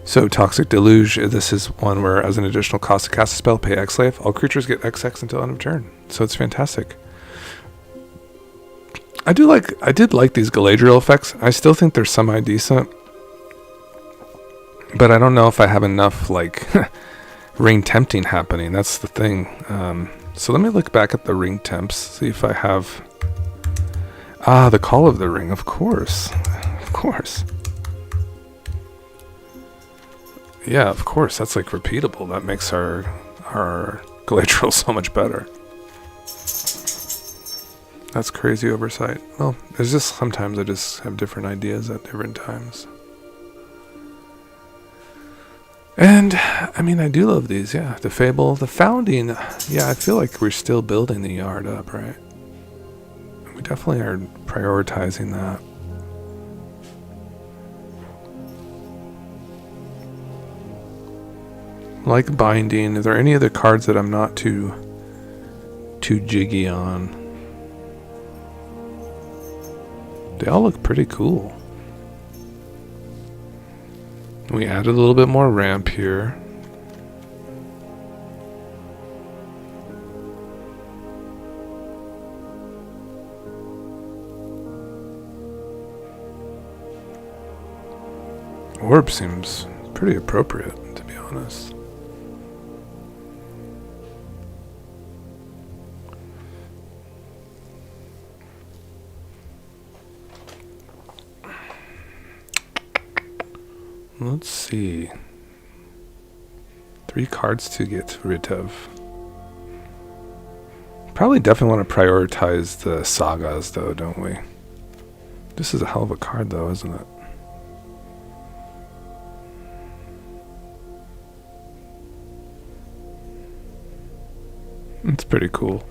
So Toxic Deluge, this is one where as an additional cost to cast a spell, pay X life. All creatures get XX until end of turn. So it's fantastic. I did like these Galadriel effects. I still think they're semi-decent. But I don't know if I have enough, like, ring tempting happening. That's the thing. So let me look back at the ring temps. See if I have... Ah, the Call of the Ring, of course. Of course. Yeah, of course. That's, like, repeatable. That makes our Galadriel so much better. That's crazy oversight. Well, there's just sometimes I just have different ideas at different times. And, I mean, I do love these, yeah. The Fable, the Founding, yeah, I feel like we're still building the yard up, right? We definitely are prioritizing that. Like Binding, is there any other cards that I'm not too jiggy on? They all look pretty cool. We added a little bit more ramp here. Orb seems pretty appropriate, to be honest. Let's see. 3 cards to get rid of. Probably definitely want to prioritize the sagas though, don't we? This is a hell of a card though, isn't it? It's pretty cool.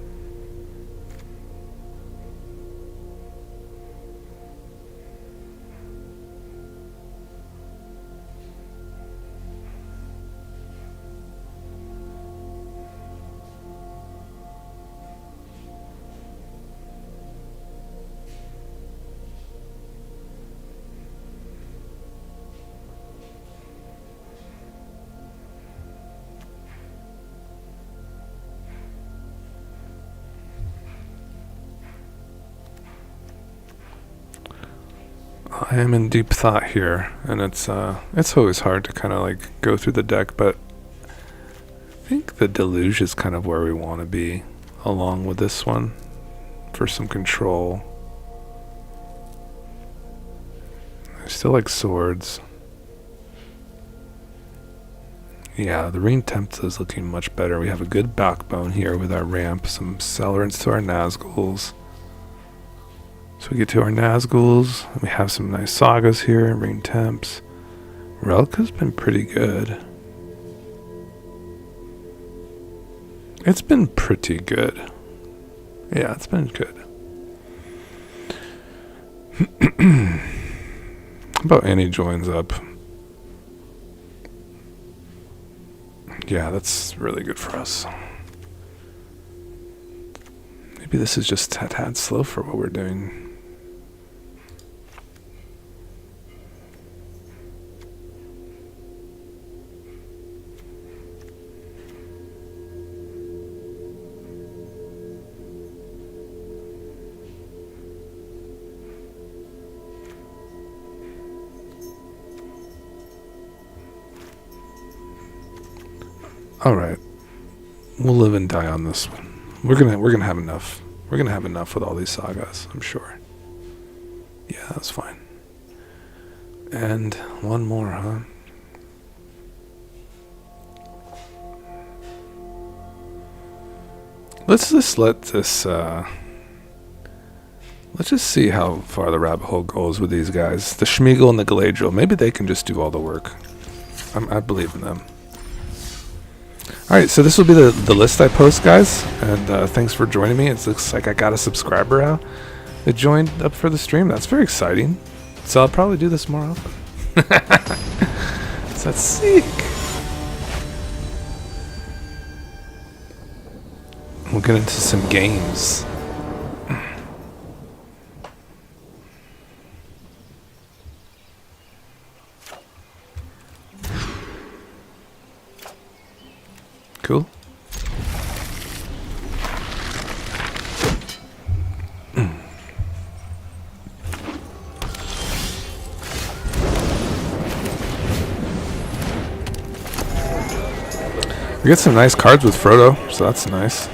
I am in deep thought here, and it's always hard to kind of like go through the deck, but I think the Deluge is kind of where we want to be, along with this one, for some control. I still like swords. Yeah, the Ring Tempest is looking much better. We have a good backbone here with our ramp, some accelerants to our Nazguls. So we get to our Nazguls, and we have some nice sagas here, Ring Temps. Relka's been pretty good. It's been pretty good. Yeah, it's been good. How about Annie joins up? Yeah, that's really good for us. Maybe this is just a tad slow for what we're doing. All right, we'll live and die on this one. We're gonna have enough. We're gonna have enough with all these sagas, I'm sure. Yeah, that's fine. And one more, huh? Let's just let this. Let's just see how far the rabbit hole goes with these guys. The Schmiegel and the Galadriel. Maybe they can just do all the work. I believe in them. Alright, so this will be the list I post, guys, and thanks for joining me. It looks like I got a subscriber out that joined up for the stream. That's very exciting. So I'll probably do this more often. So that's sick. We'll get into some games. Cool. We get some nice cards with Frodo, so that's nice.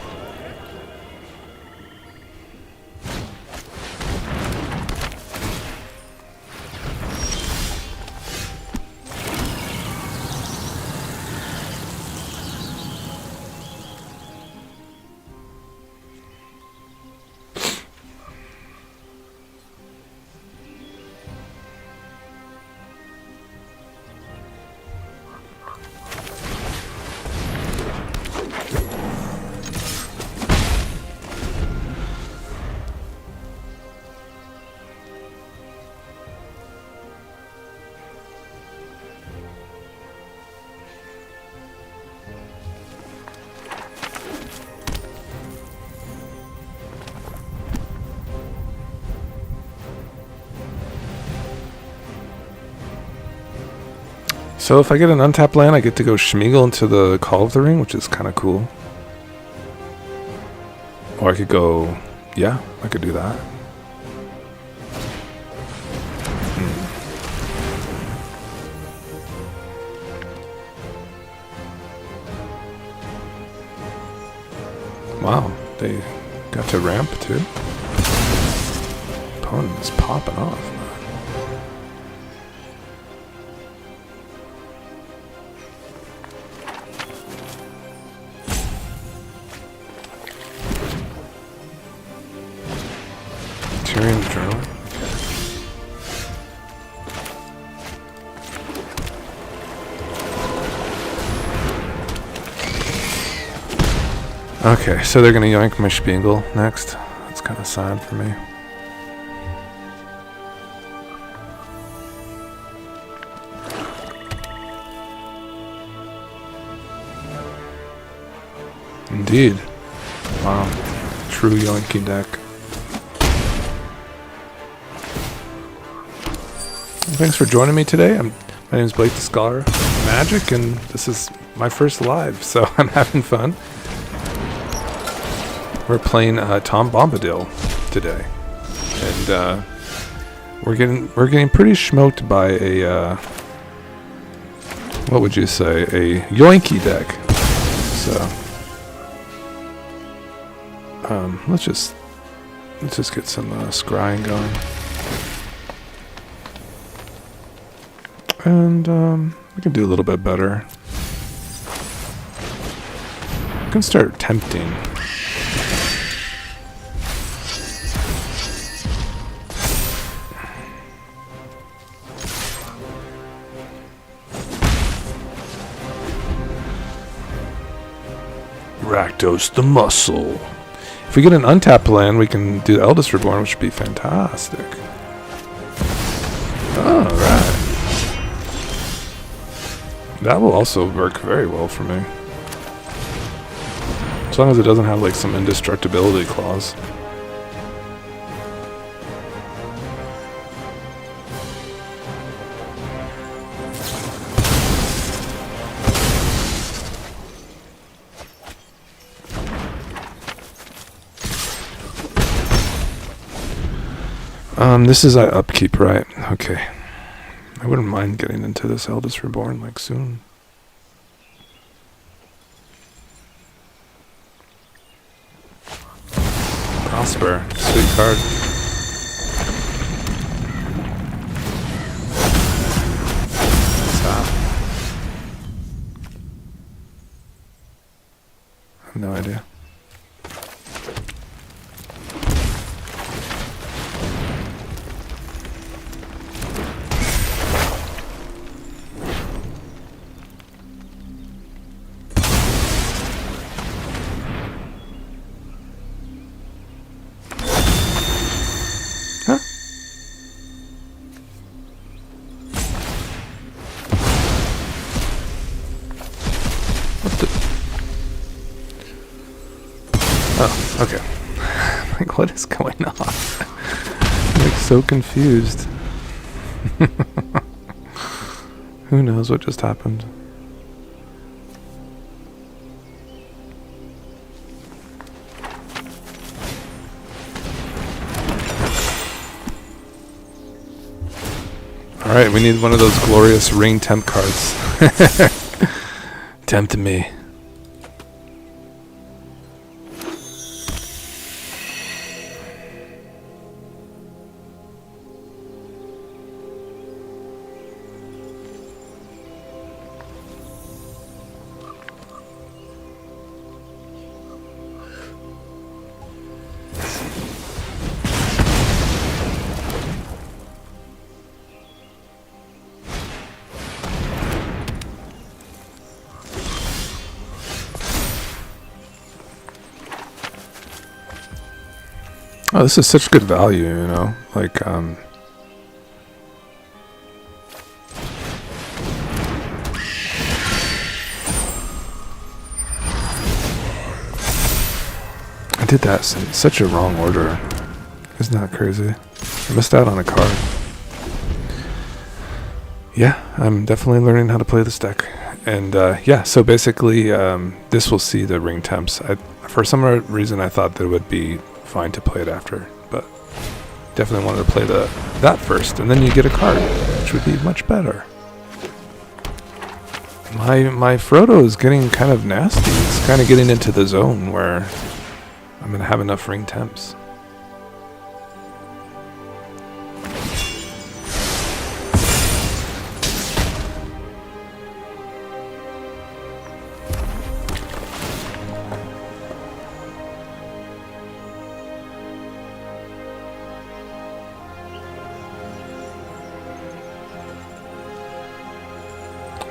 So if I get an untapped land, I get to go Schmiegel into the Call of the Ring, which is kind of cool. Or I could go, yeah, I could do that. Wow, they got to ramp too. Opponent is popping off, man. Tyrion's Journal. Okay, so they're gonna yoink my Spiegel next. That's kind of sad for me. Indeed. Wow. True yoinking deck. Thanks for joining me today. My name is Blake the Scholar of Magic, and this is my first live, so I'm having fun. We're playing Tom Bombadil today, and We're getting pretty smoked by a what would you say, a yoinky deck. So let's just get some scrying going. And we can do a little bit better. We can start tempting. Rakdos the Muscle. If we get an untapped land, we can do Eldest Reborn, which would be fantastic. Alright. That will also work very well for me. As long as it doesn't have like some indestructibility clause. This is upkeep, right? Okay. I wouldn't mind getting into this Eldest Reborn like soon. Prosper. Sweet card. Stop. I have no idea. Oh, okay. Like, what is going on? I'm like so confused. Who knows what just happened? Alright, we need one of those glorious ring temp cards. Tempt me. Oh, this is such good value, you know? Like, I did that in such a wrong order. Isn't that crazy? I missed out on a card. Yeah, I'm definitely learning how to play this deck. And, yeah, so basically, this will see the ring temps. For some reason, I thought that it would be fine to play it after, but definitely wanted to play that first, and then you get a card, which would be much better. My Frodo is getting kind of nasty. It's kind of getting into the zone where I'm gonna have enough ring temps.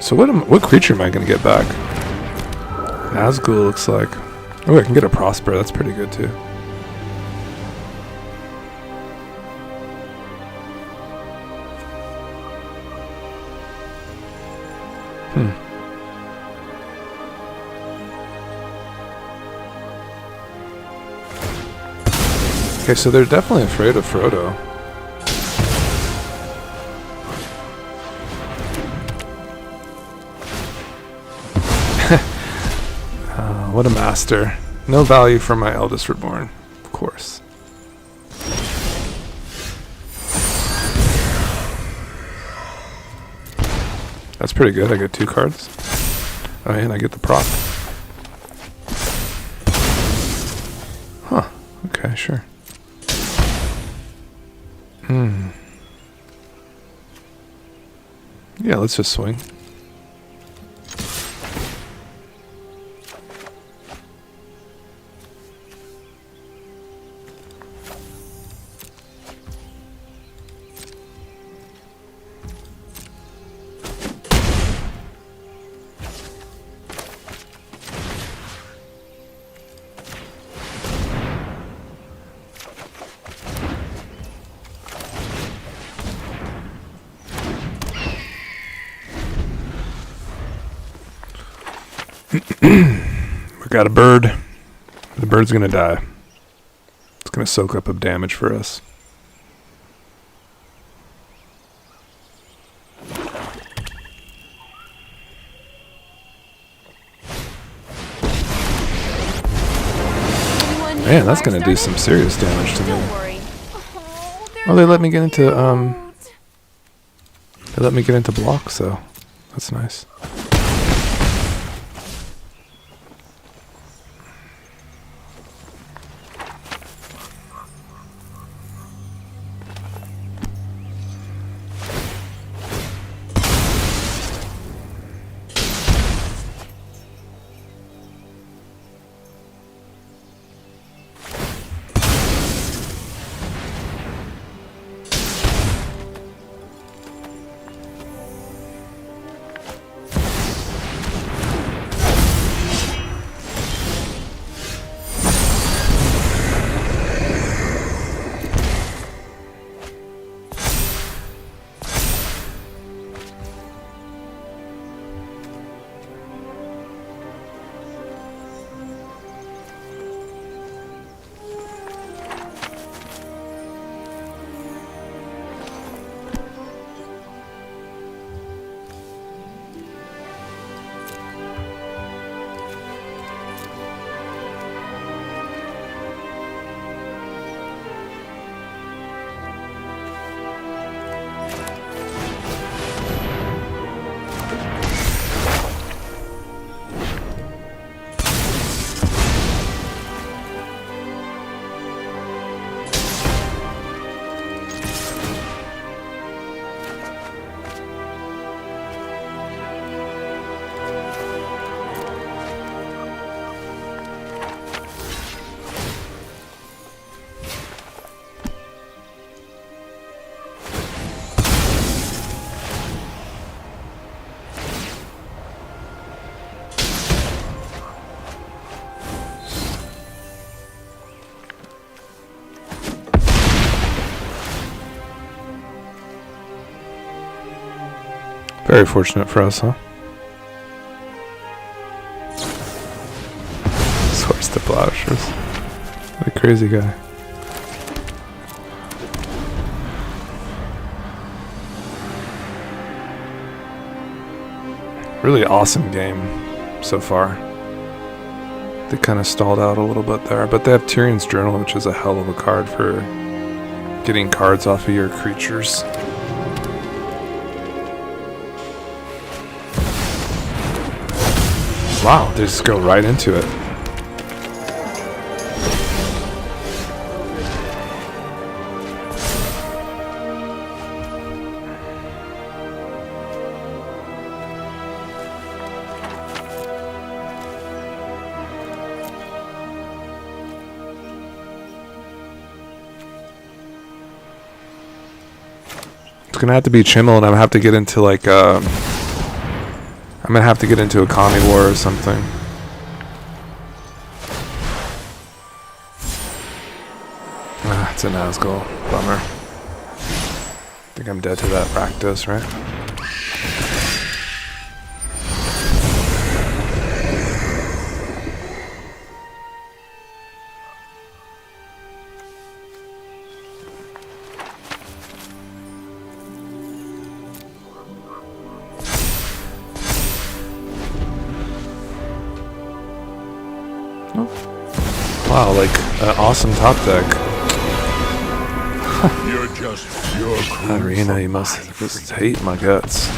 So what creature am I going to get back? Nazgul looks like. Oh, I can get a Prosper. That's pretty good too. Okay, so they're definitely afraid of Frodo. What a master. No value for my Eldest Reborn, of course. That's pretty good. I get 2 cards. Oh, and I get the proc. Huh. Okay, sure. Yeah, let's just swing. We got a bird. The bird's gonna die. It's gonna soak up of damage for us. Man, that's gonna do some serious damage to me. Oh, they let me get into blocks, so that's nice. Very fortunate for us, huh? Source the Blashers. What a crazy guy. Really awesome game so far. They kind of stalled out a little bit there, but they have Tyrion's Journal, which is a hell of a card for getting cards off of your creatures. Wow, they just go right into it. It's gonna have to be Chimmel, and I'm gonna have to get into like I'm gonna have to get into a commie war or something. Ah, it's a Nazgul. Bummer. I think I'm dead to that Rakdos, right? Wow, like an awesome top deck. You're just pure Arena, you must just hate my guts.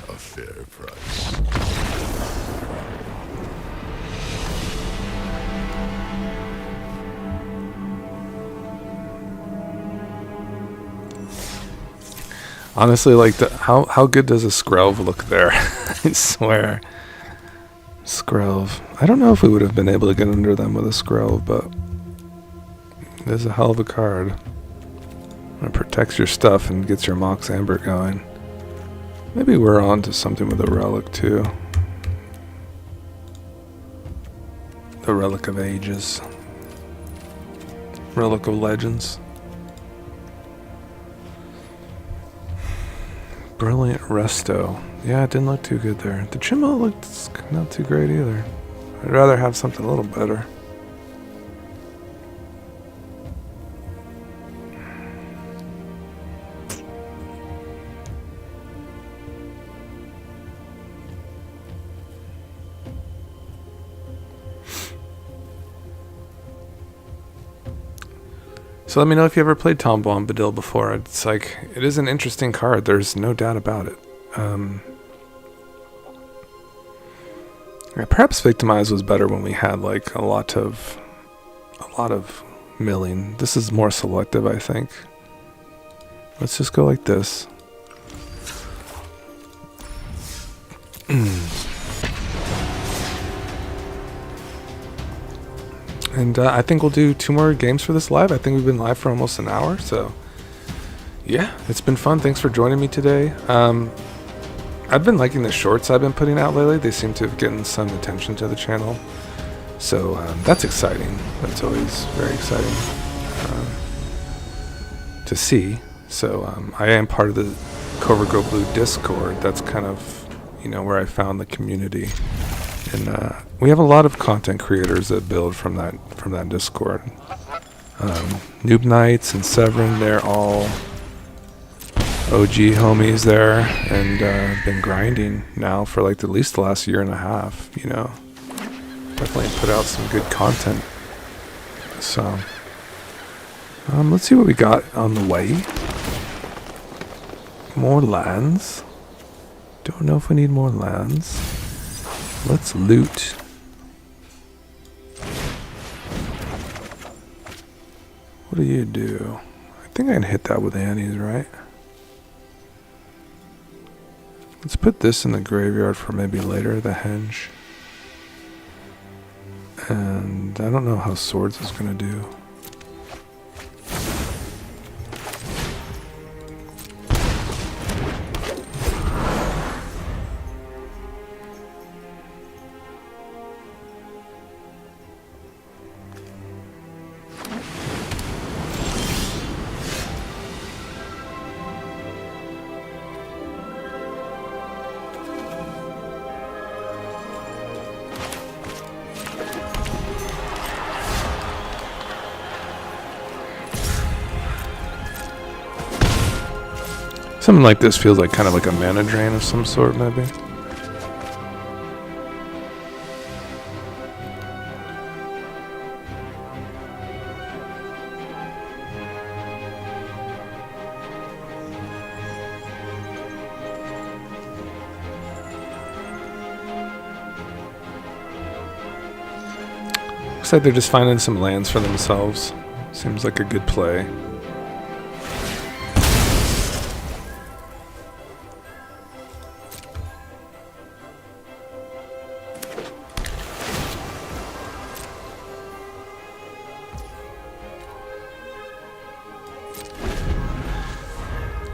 a fair Honestly, like, how good does a Skrelv look there? I swear. Skrelv. I don't know if we would have been able to get under them with a Skrelv, but it is a hell of a card. It protects your stuff and gets your Mox Amber going. Maybe we're on to something with a Relic too. The Relic of Ages. Relic of Legends. Brilliant Resto. Yeah, it didn't look too good there. The Chimmo looked not too great either. I'd rather have something a little better. So let me know if you ever played Bombadil before. It's like, it is an interesting card. There's no doubt about it. Perhaps Victimize was better when we had like a lot of milling. This is more selective, I think. Let's just go like this. And I think we'll do 2 more games for this live. I think we've been live for almost an hour, so yeah, it's been fun. Thanks for joining me today. I've been liking the shorts I've been putting out lately. They seem to have gotten some attention to the channel, so that's exciting. That's always very exciting to see. So I am part of the Cobra Go Blue Discord. That's kind of, you know, where I found the community. And we have a lot of content creators that build from that Discord. Noob Knights and Severin, they're all OG homies there, and been grinding now for like at least the last year and a half. You know, definitely put out some good content. So let's see what we got on the way. More lands. Don't know if we need more lands. Let's loot. What do you do? I think I can hit that with Annie's, right? Let's put this in the graveyard for maybe later, the henge. And I don't know how swords is gonna do. Something like this feels like kind of like a mana drain of some sort, maybe. Looks like they're just finding some lands for themselves. Seems like a good play.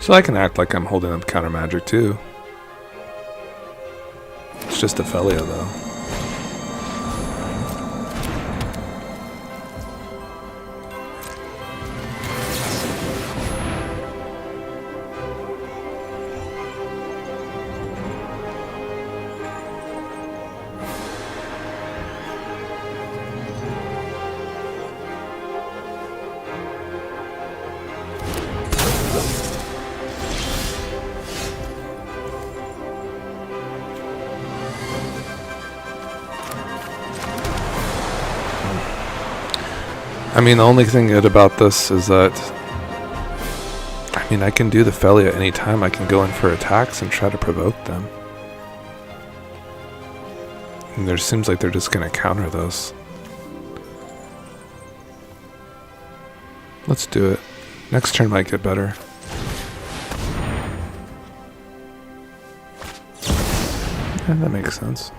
So I can act like I'm holding up counter magic too. It's just a Felia though. I mean, the only thing good about this is that, I mean, I can do the Felia anytime. I can go in for attacks and try to provoke them. And there seems like they're just going to counter those. Let's do it. Next turn might get better. Yeah, that makes sense.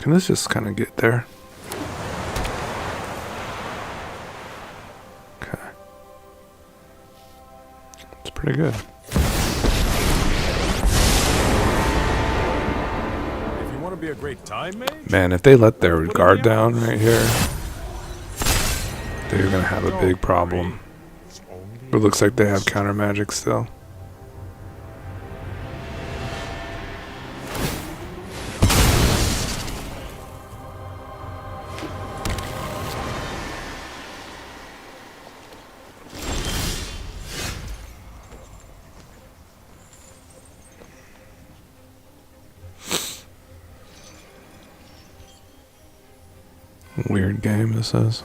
Can this just kind of get there? Okay. It's pretty good. If you want to be a great time mage, Man, if they let their guard down right here, they're gonna have a big problem. It looks like they have counter magic still. Weird game this is.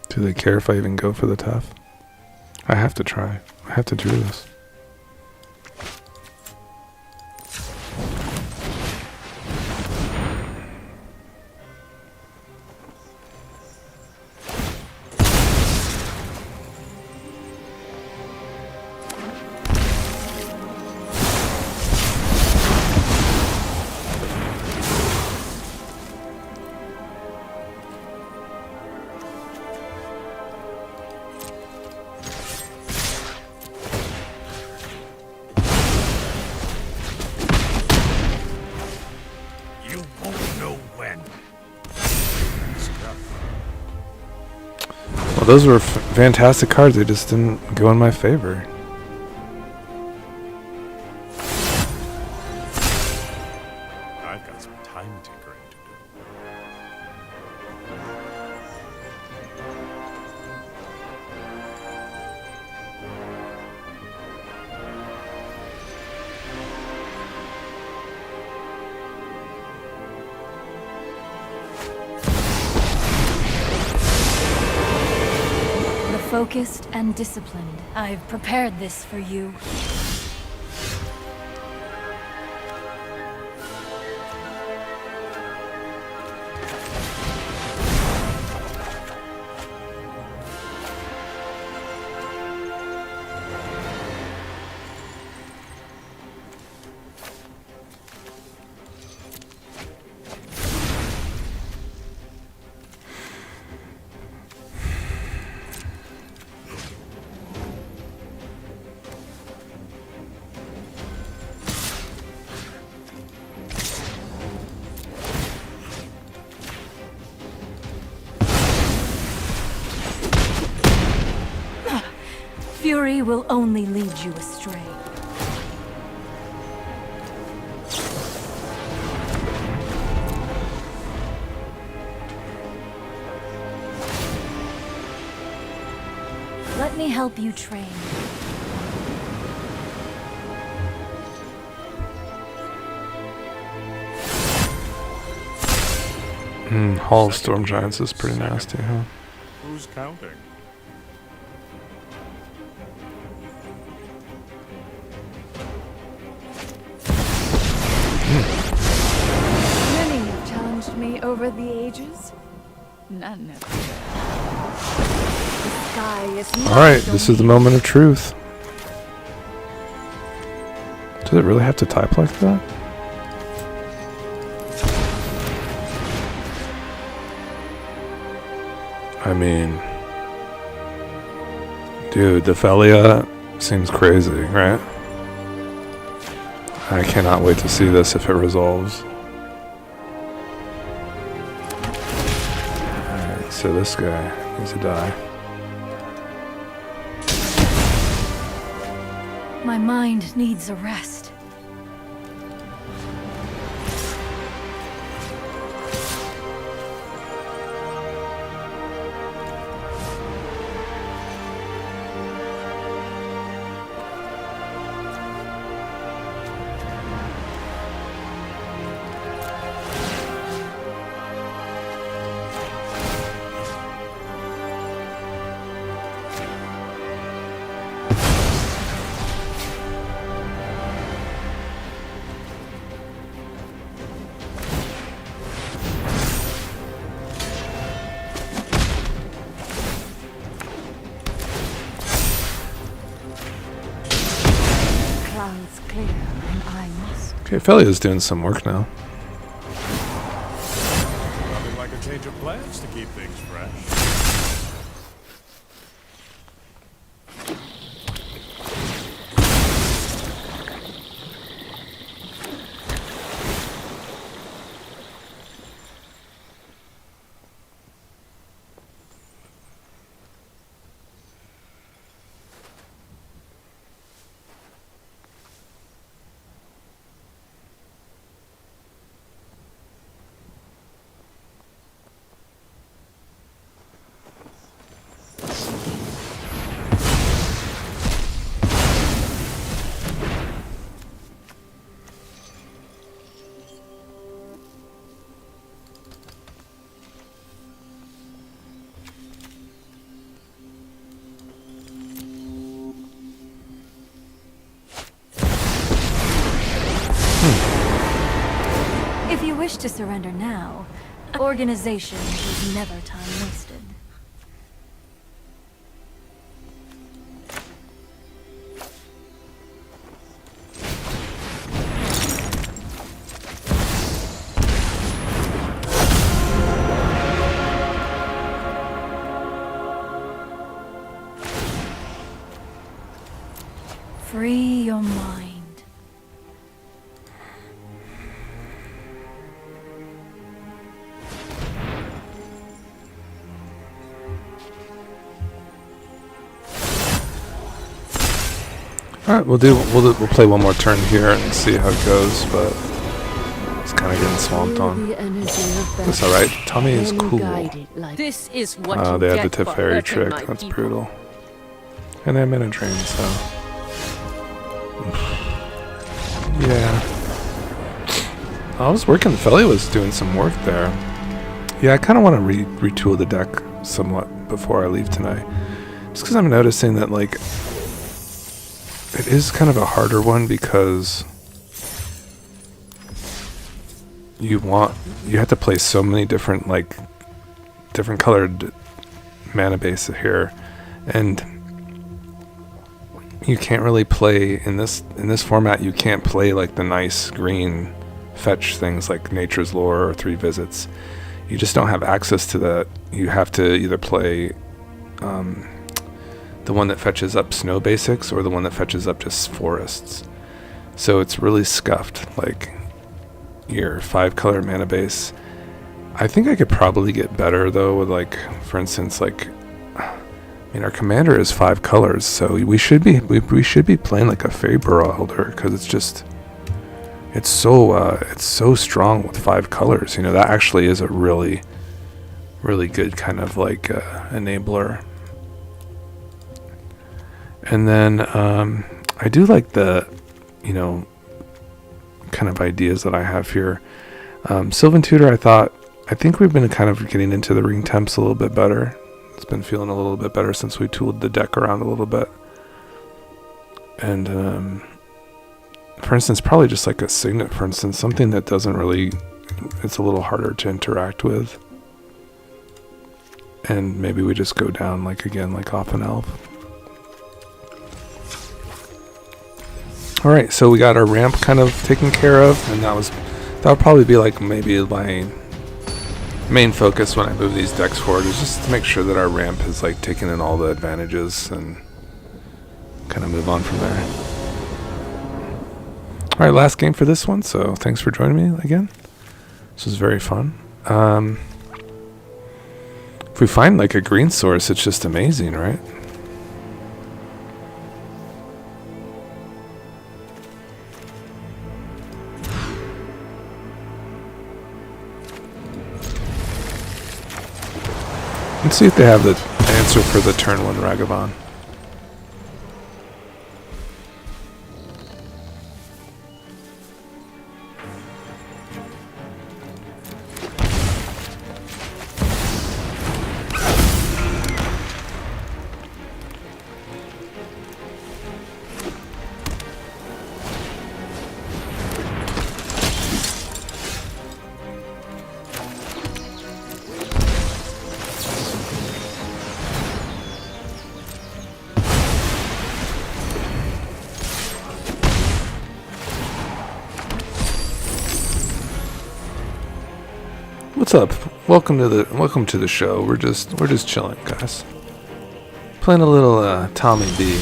Do they care if I even go for the tough? I have to try. I have to do this. Well, those were fantastic cards. They just didn't go in my favor. I've got some time tinkering to do. Focused and disciplined. I've prepared this for you. Fury will only lead you astray. Let me help you train. Hall of Storm Giants is pretty nasty, huh? Who's counting? Many have challenged me over the ages. None have. The sky is not Alright, this is the moment of truth. Does it really have to type like that? I mean, dude, the Felia seems crazy, right? I cannot wait to see this if it resolves. Alright, so this guy needs to die. My mind needs a rest. is clear, and I must. Okay, Felia's doing some work now. Nothing like a change of plans to keep things fresh. If you wish to surrender now, organization is never time wasted. Free your mind. All right, we'll play one more turn here and see how it goes, but it's kind of getting swamped on. That's all right. Tommy is cool. This is what They you have the get for Teferi hurting trick. my That's people. brutal. And I'm in a drain, so yeah. I was working. Feli was doing some work there. Yeah, I kind of want to retool the deck somewhat before I leave tonight, just because I'm noticing that like it is kind of a harder one because you have to play so many different different colored mana base here, and you can't really play in this format. You can't play like the nice green fetch things like Nature's Lore or 3 Visits. You just don't have access to that. You have to either play the one that fetches up snow basics or the one that fetches up just forests. So it's really scuffed, like your 5 color mana base. I think I could probably get better though with for instance, our commander is 5 colors, so we should be playing like a Fairy Beralder, because it's so strong with 5 colors. That actually is a really, really good kind of enabler. And then I do like the kind of ideas that I have here. Sylvan Tutor, I think we've been kind of getting into the ring temps a little bit better. It's been feeling a little bit better since we tooled the deck around a little bit. And for instance, probably just like a Signet, for instance, something that doesn't really, it's a little harder to interact with. And maybe we just go down off an elf. Alright, so we got our ramp kind of taken care of, and that would probably be maybe my main focus when I move these decks forward, is just to make sure that our ramp is taking in all the advantages and kind of move on from there. Alright, last game for this one, so thanks for joining me again. This was very fun. If we find a green source, it's just amazing, right? Let's see if they have the answer for the turn 1 Ragavan. What's up? Welcome to the show. We're just chilling, guys. Playing a little Tommy B.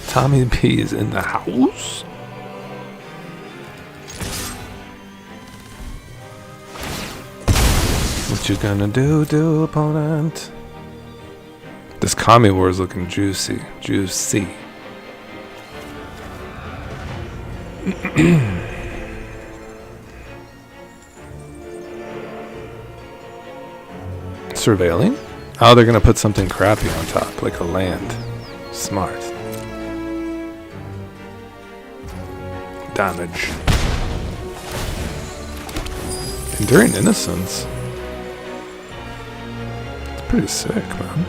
Tommy B is in the house. What you gonna do, opponent? This Kami War is looking juicy. Surveilling? Oh, they're gonna put something crappy on top, like a land. Smart. Damage. Enduring Innocence. It's pretty sick, man.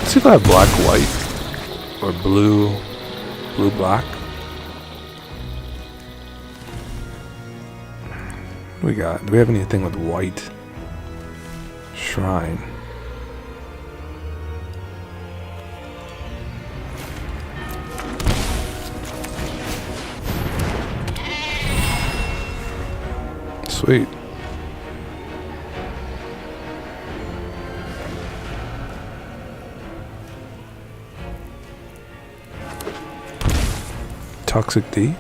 Let's see if I have black, white, or blue, black. What we got? Do we have anything with white? Shrine. Sweet. Toxic D.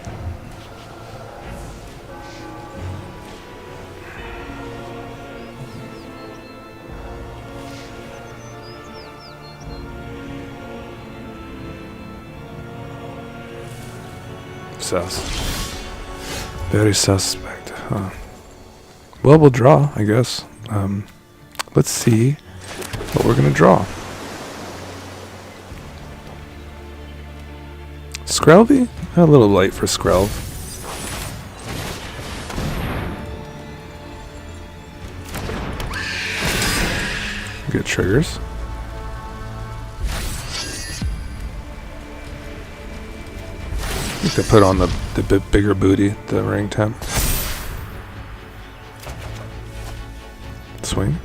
Sus. Very suspect, huh? Well, we'll draw, I guess. Let's see what we're gonna draw. Skrelvy? A little light for Skrelv. Get triggers. I think they put on the bigger booty, the ring temp. Swing.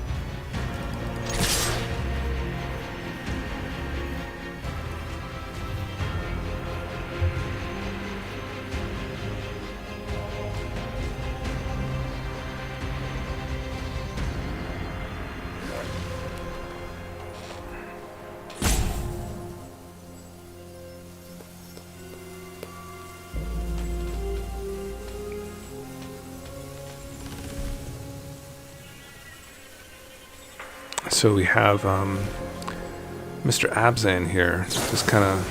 So we have Mr. Abzan here, just kind of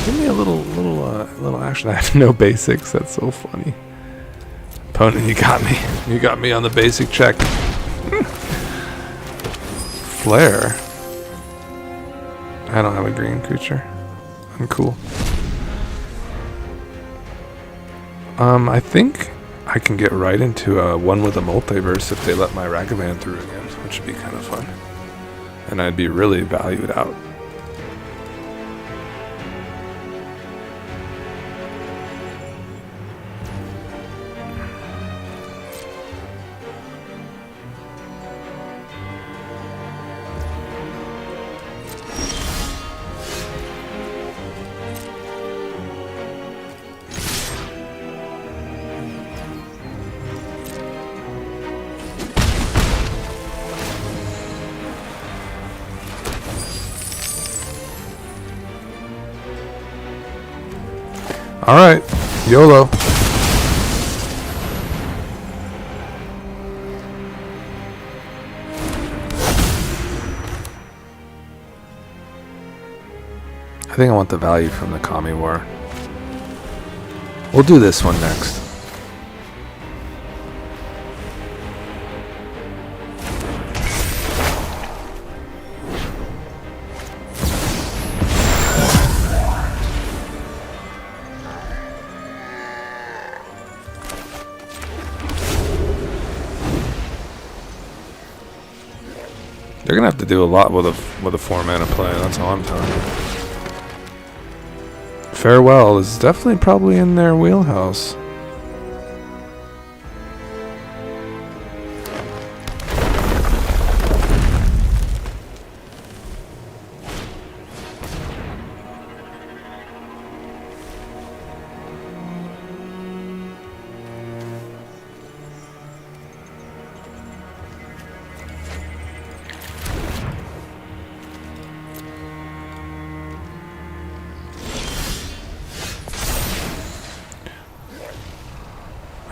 give me a little action. I have no basics. That's so funny. Opponent, you got me. You got me on the basic check. Flare. I don't have a green creature. I'm cool. I think I can get right into one with a multiverse if they let my Ragavan through again, which would be kind of fun. And I'd be really valued out. Alright, YOLO. I think I want the value from the Kami War. We'll do this one next. They're gonna have to do a lot with a 4-mana play. That's all I'm telling you. Farewell is definitely probably in their wheelhouse.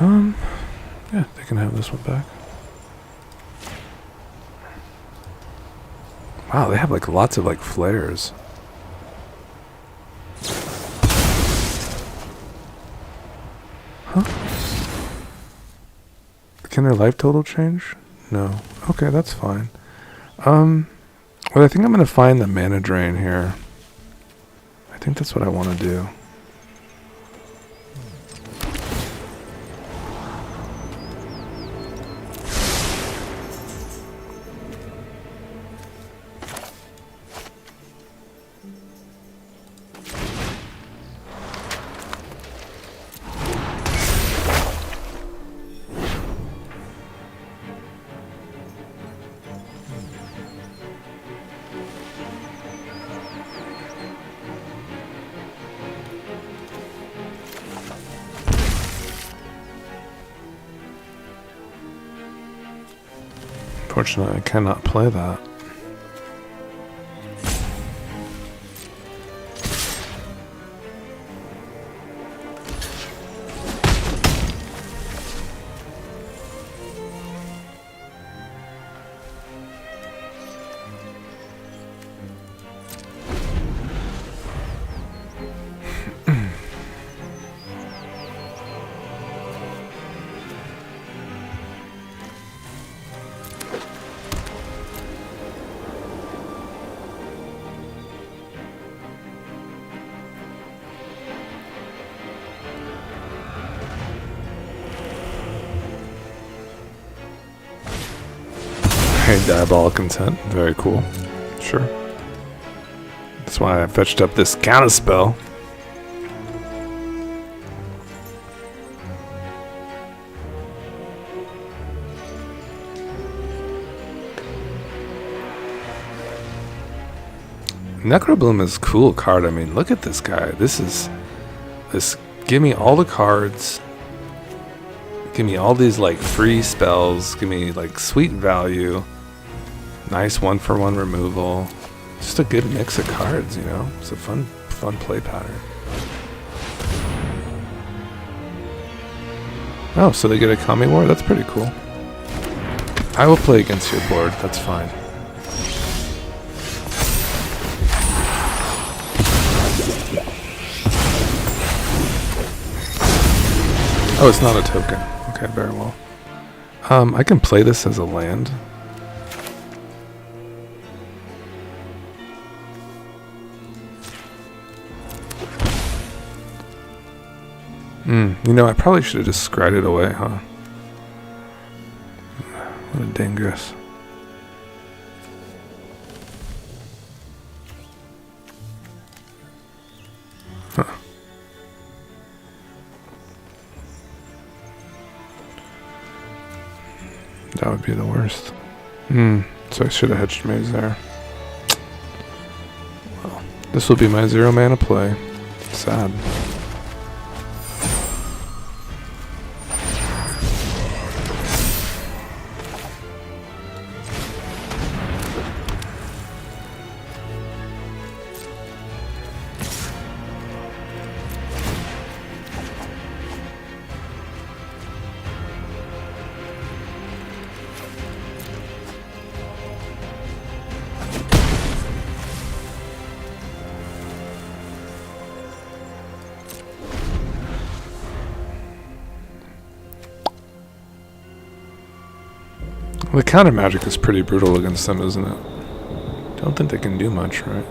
Yeah, they can have this one back. Wow, they have like lots of like flares. Huh? Can their life total change? No. Okay, that's fine. Well, I think I'm gonna find the mana drain here. I think that's what I want to do. Unfortunately, I cannot play that. Hey, diabolic intent. Very cool. Sure. That's why I fetched up this counter spell. Necrobloom is a cool card. I mean, look at this guy. This. Give me all the cards. Give me all these like free spells. Give me like sweet value. Nice 1-for-1 removal. Just a good mix of cards, you know? It's a fun play pattern. Oh, so they get a Kami War? That's pretty cool. I will play against your board, that's fine. Oh, it's not a token. Okay, very well. I can play this as a land. You know, I probably should have just scryed it away, huh? What a dingus. Huh. That would be the worst. So I should have hedged maze there. Well, this will be my 0 mana play. Sad. The counter magic is pretty brutal against them, isn't it? Don't think they can do much, right?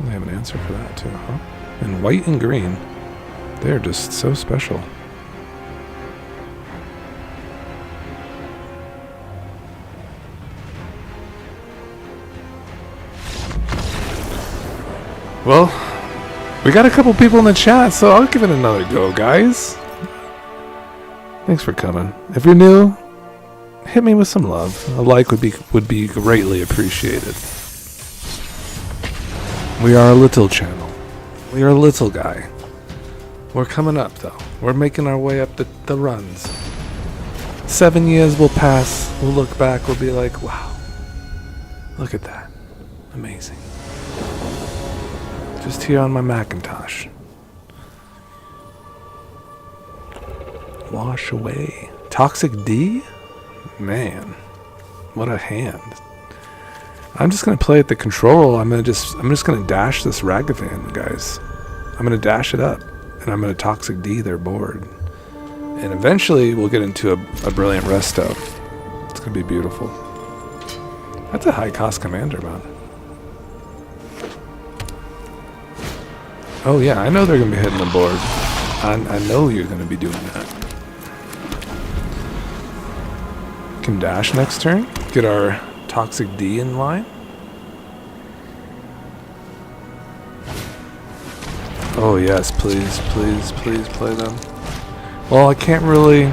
They have an answer for that too, huh? And white and green, they're just so special. Well, we got a couple people in the chat, so I'll give it another go, guys. Thanks for coming. If you're new, hit me with some love. A like would be greatly appreciated. We are a little channel. We are a little guy. We're coming up, though. We're making our way up the runs. 7 years will pass. We'll look back. We'll be like, wow. Look at that. Amazing. Just here on my Macintosh. Wash away. Toxic D? Man. What a hand. I'm just gonna play at the control. I'm just gonna dash this Ragavan, guys. I'm gonna dash it up. And I'm gonna Toxic D their board. And eventually we'll get into a brilliant resto. It's gonna be beautiful. That's a high cost commander, man. Oh yeah, I know they're gonna be hitting the board. I know you're gonna be doing that. Can dash next turn. Get our Toxic D in line. Oh yes, please, please, please play them. Well, I can't really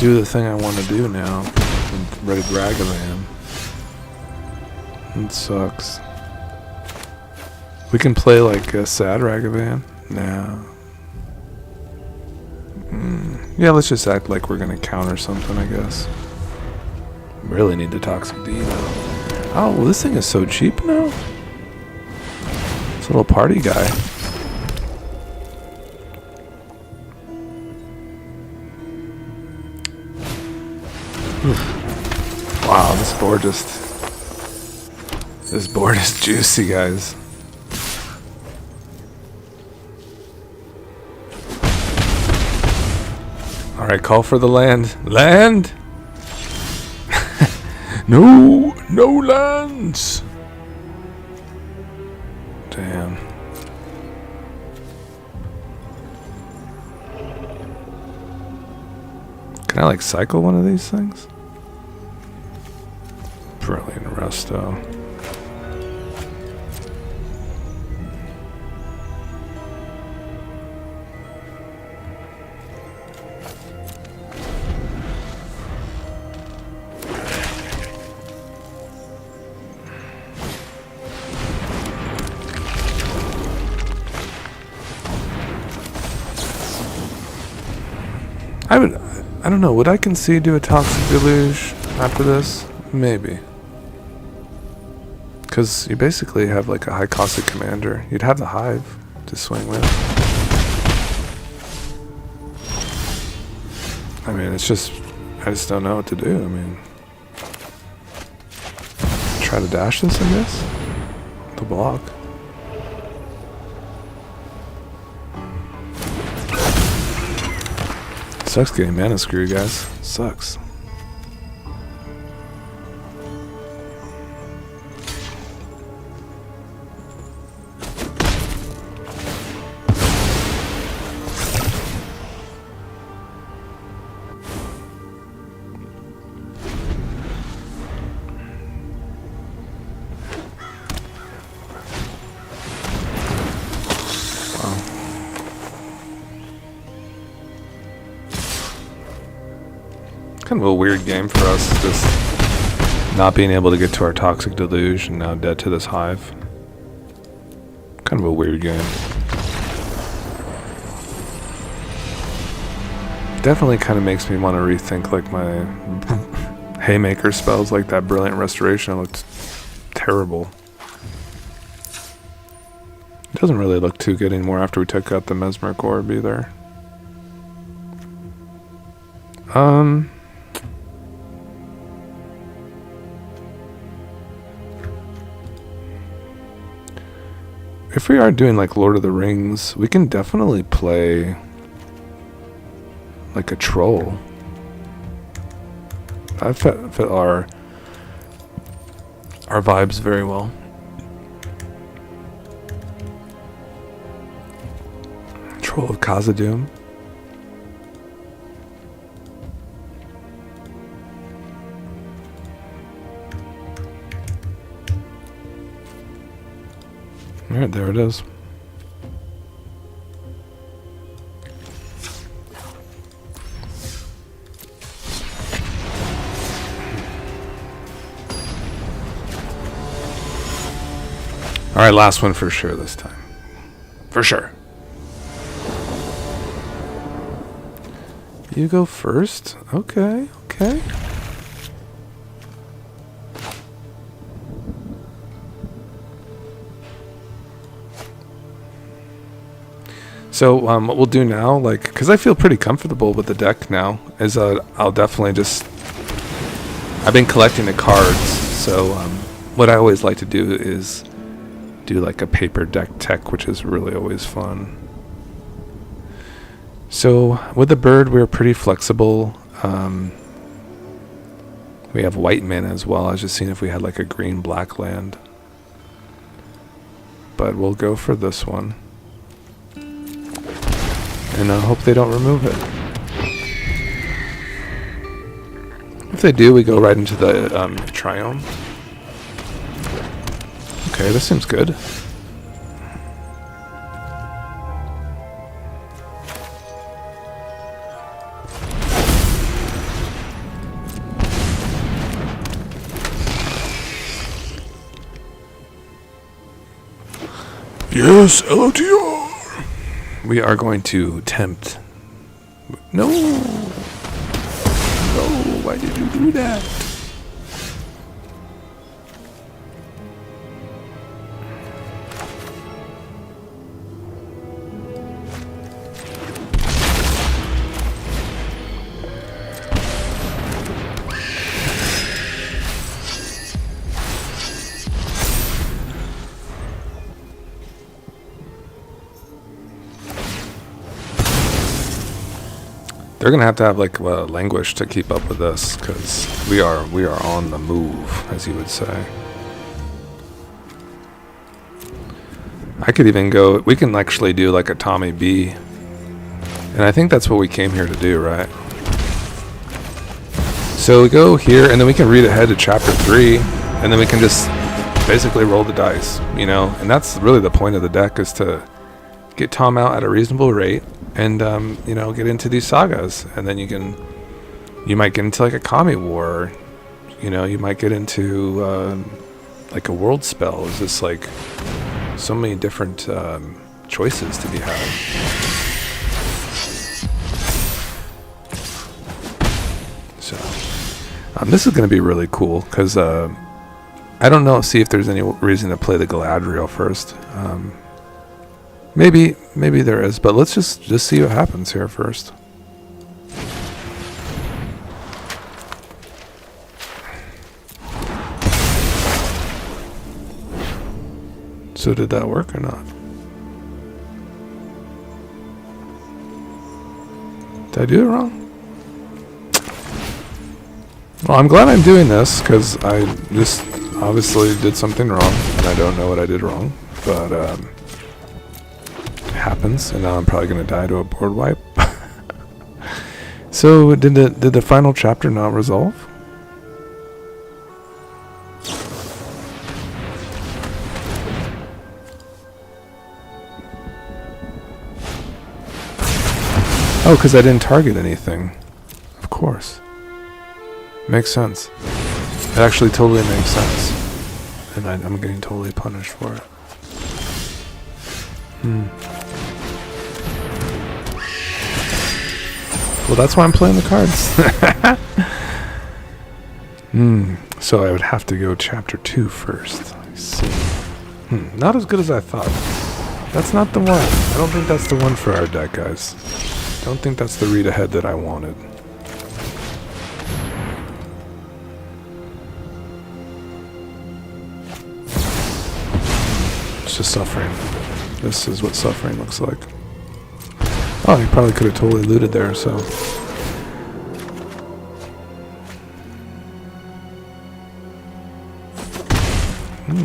do the thing I want to do now. I'm ready to Ragavan. It sucks. We can play like a sad Ragavan. Nah. Yeah, let's just act like we're gonna counter something, I guess. Really need the Toxic D now. Oh, well, this thing is so cheap now. It's a little party guy. Oof. Wow, this board is juicy, guys. Alright, call for the land. Land! No! No lands! Damn. Can I like cycle one of these things? Brilliant resto. I don't know, would I concede to a Toxic Deluge after this? Maybe. Because you basically have like a high costed commander. You'd have the Hive to swing with. I mean, it's just, I just don't know what to do. I mean, try to dash this, I guess? The block. Sucks getting mana screw, guys. Sucks. Kind of a weird game for us, just not being able to get to our Toxic Deluge and now dead to this Hive. Kind of a weird game. Definitely kind of makes me want to rethink like my Haymaker spells, like that Brilliant Restoration. It looked terrible. It doesn't really look too good anymore after we took out the Mesmeric Orb either. If we are doing like Lord of the Rings, we can definitely play like a troll. That fit our vibes very well. Troll of Khazad-dûm. Alright, there it is. Alright, last one for sure this time. For sure. You go first? Okay, okay. So what we'll do now, like, because I feel pretty comfortable with the deck now, is I'll definitely just... I've been collecting the cards, so what I always like to do is do like a paper deck tech, which is really always fun. So with the bird, we're pretty flexible. We have white mana as well. I was just seeing if we had like a green-black land. But we'll go for this one. And I hope they don't remove it. If they do, we go right into the Triome. Okay, this seems good. Yes, LOTR! We are going to tempt. No! No, why did you do that? They're gonna have to have like language to keep up with us, because we are on the move, as you would say. I could even go. We can actually do like a Tommy B, and I think that's what we came here to do, right? So we go here, and then we can read ahead to chapter 3, and then we can just basically roll the dice, you know. And that's really the point of the deck, is to get Tom out at a reasonable rate. And, you know, get into these sagas. And then you might get into like a Kami War. You know, you might get into like a world spell. It's just like so many different choices to be had. So, this is going to be really cool, because I don't know, see if there's any reason to play the Galadriel first. Maybe there is, but let's just see what happens here first. So did that work or not? Did I do it wrong? Well, I'm glad I'm doing this, because I just obviously did something wrong, and I don't know what I did wrong, but happens, and now I'm probably going to die to a board wipe. So did the final chapter not resolve? Oh, because I didn't target anything. Of course. Makes sense. It actually totally makes sense. And I'm getting totally punished for it. Well, that's why I'm playing the cards. So I would have to go chapter 2 first. I see. Not as good as I thought. That's not the one. I don't think that's the one for our deck, guys. Don't think that's the read ahead that I wanted. It's just suffering. This is what suffering looks like. Oh, he probably could have totally looted there, so.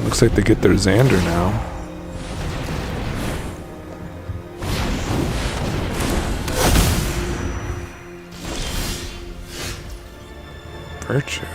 Looks like they get their Xander now. Virtue.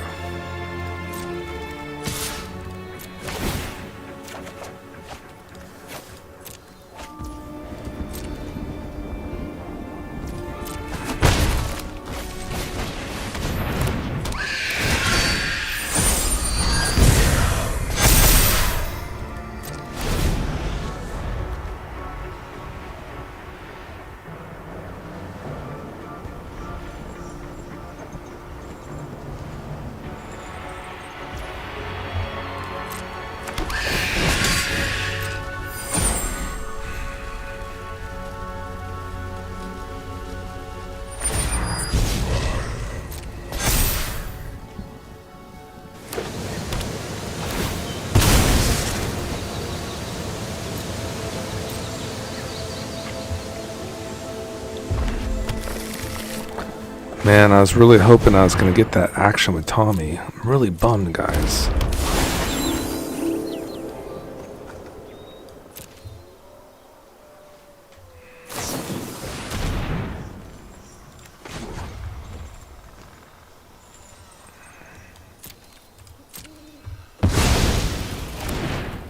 Man, I was really hoping I was going to get that action with Tommy. I'm really bummed, guys.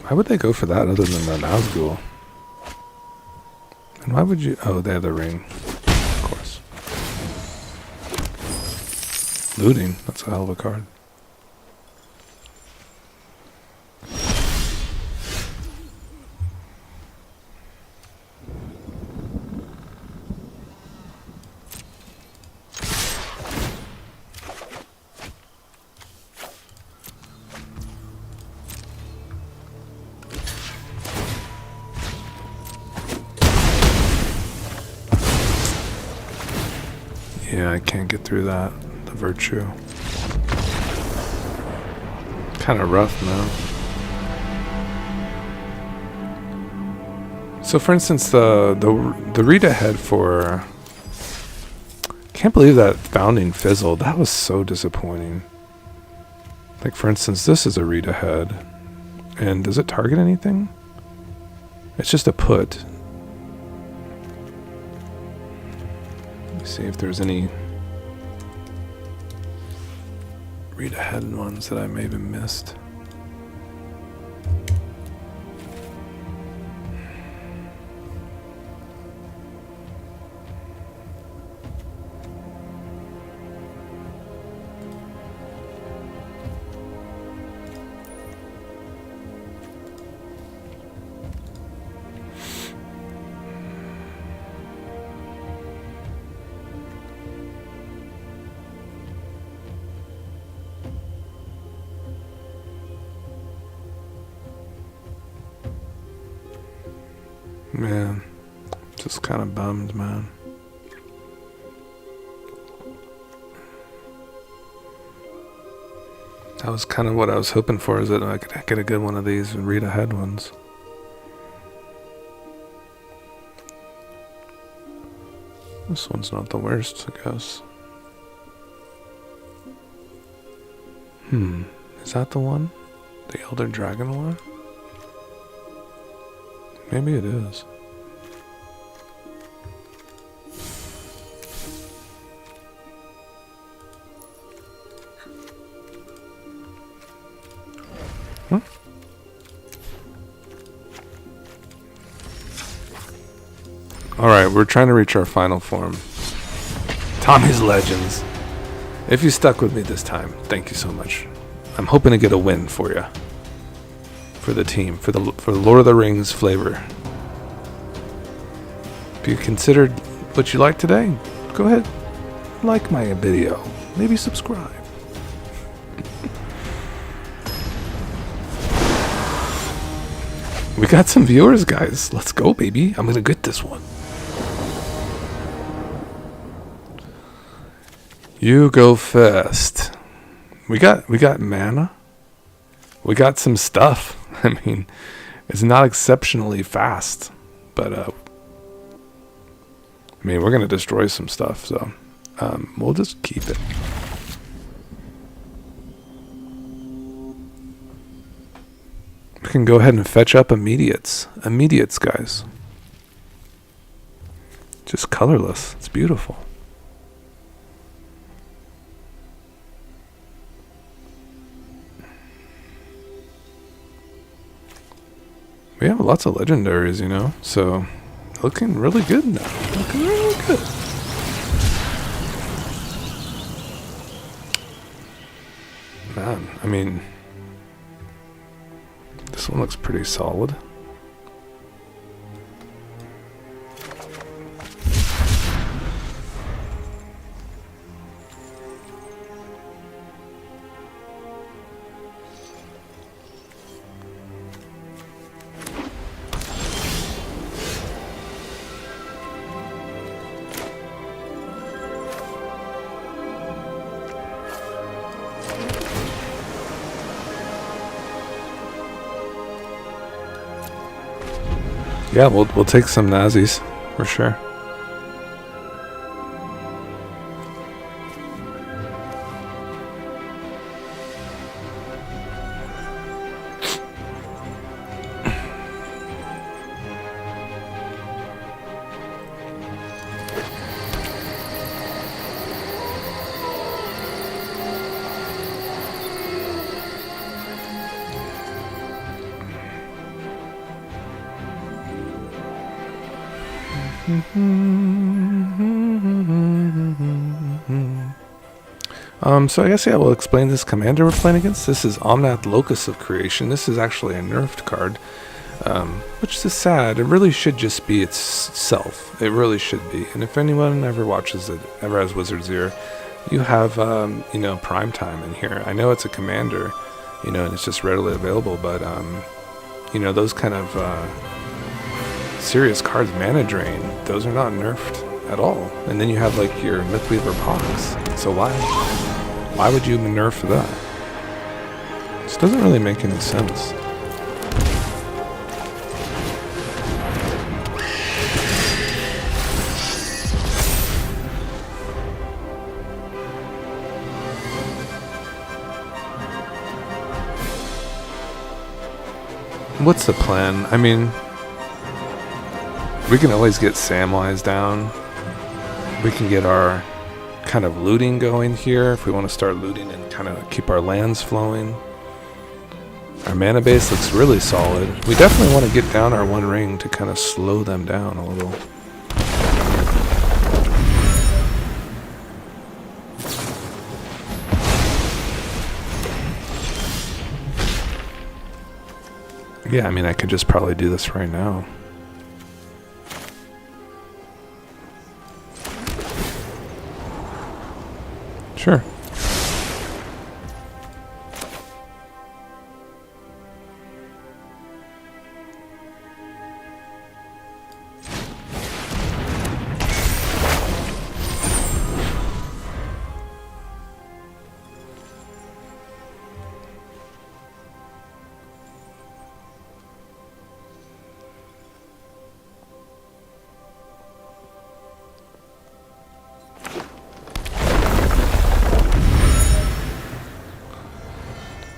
Why would they go for that other than the Nazgul? And why would you... Oh, they have the ring. Of course. Looting. That's a hell of a card. Yeah, I can't get through that. The virtue. Kind of rough, man. So, for instance, the read ahead for... Can't believe that founding fizzled. That was so disappointing. Like, for instance, this is a read ahead. And does it target anything? It's just a put. See if there's any read ahead ones that I may have missed. Man, just kind of bummed, man. That was kind of what I was hoping for, is that I could get a good one of these and read ahead ones. This one's not the worst, I guess. Is that the one? The Elder Dragon one? Maybe it is. Alright, we're trying to reach our final form. Tommie's Legends. If you stuck with me this time, thank you so much. I'm hoping to get a win for you. For the team, for the Lord of the Rings flavor. If you considered what you liked today, go ahead, like my video, maybe subscribe. We got some viewers, guys. Let's go, baby. I'm gonna get this one. You go first. We got mana. We got some stuff. I mean, it's not exceptionally fast, but I mean, we're gonna destroy some stuff, so we'll just keep it. We can go ahead and fetch up immediates, guys. Just colorless. It's beautiful. We have lots of legendaries, you know, so looking really good now. Looking really good. Man, I mean, this one looks pretty solid. Yeah, we'll take some Nazis for sure. So I guess, yeah, we'll explain this commander we're playing against. This is Omnath, Locus of Creation. This is actually a nerfed card, which is sad. It really should just be itself. It really should be. And if anyone ever watches it, ever has Wizard's Ear, you have, you know, prime time in here. I know it's a commander, you know, and it's just readily available, but, you know, those kind of serious cards, Mana Drain, those are not nerfed at all. And then you have, like, your Mythweaver Pox. So why would you nerf that? This doesn't really make any sense. What's the plan? I mean, we can always get Samwise down. We can get our kind of looting going here if we want to start looting and kind of keep our lands flowing. Our mana base looks really solid. We definitely want to get down our one ring to kind of slow them down a little. Yeah, I mean, I could just probably do this right now. Sure.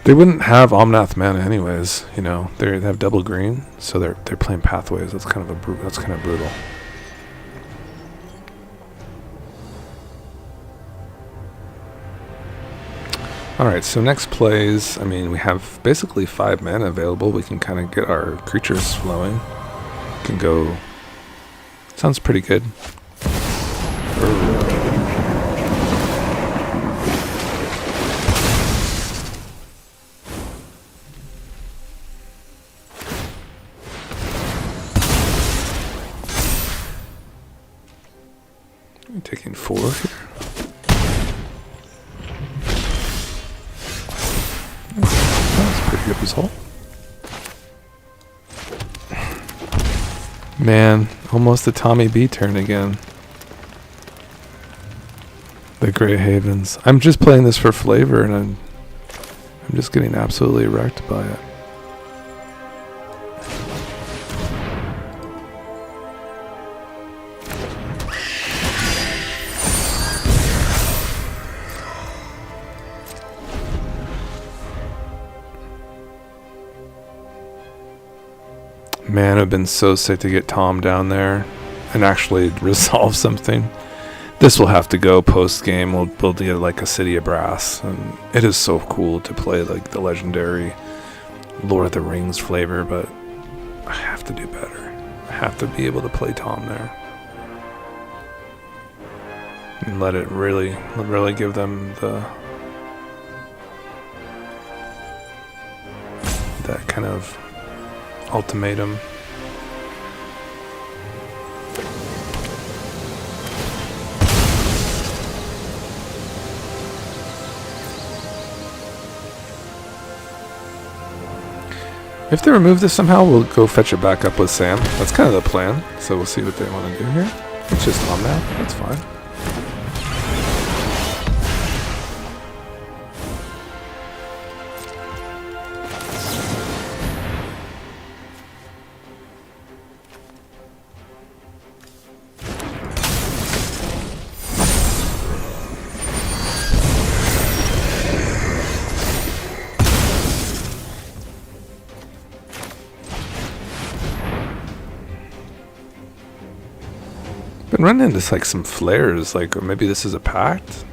They wouldn't have Omnath mana anyways, you know. They have double green, so they're playing pathways. That's kind of brutal. All right, so next plays, I mean, we have basically 5 mana available. We can kind of get our creatures flowing. We can go. Sounds pretty good. Taking 4 here. That's a pretty good result. Man, almost a Tommy B turn again. The Grey Havens. I'm just playing this for flavor, and I'm just getting absolutely wrecked by it. Man, it would have been so sick to get Tom down there and actually resolve something. This will have to go post-game. We'll get like a City of Brass. And it is so cool to play like the legendary Lord of the Rings flavor, but I have to do better. I have to be able to play Tom there. And let it really give them that kind of ultimatum. If they remove this somehow, we'll go fetch it back up with Sam. That's kind of the plan. So we'll see what they want to do here. It's just on that. That's fine. Been running into like some flares, like, or maybe this is a pact,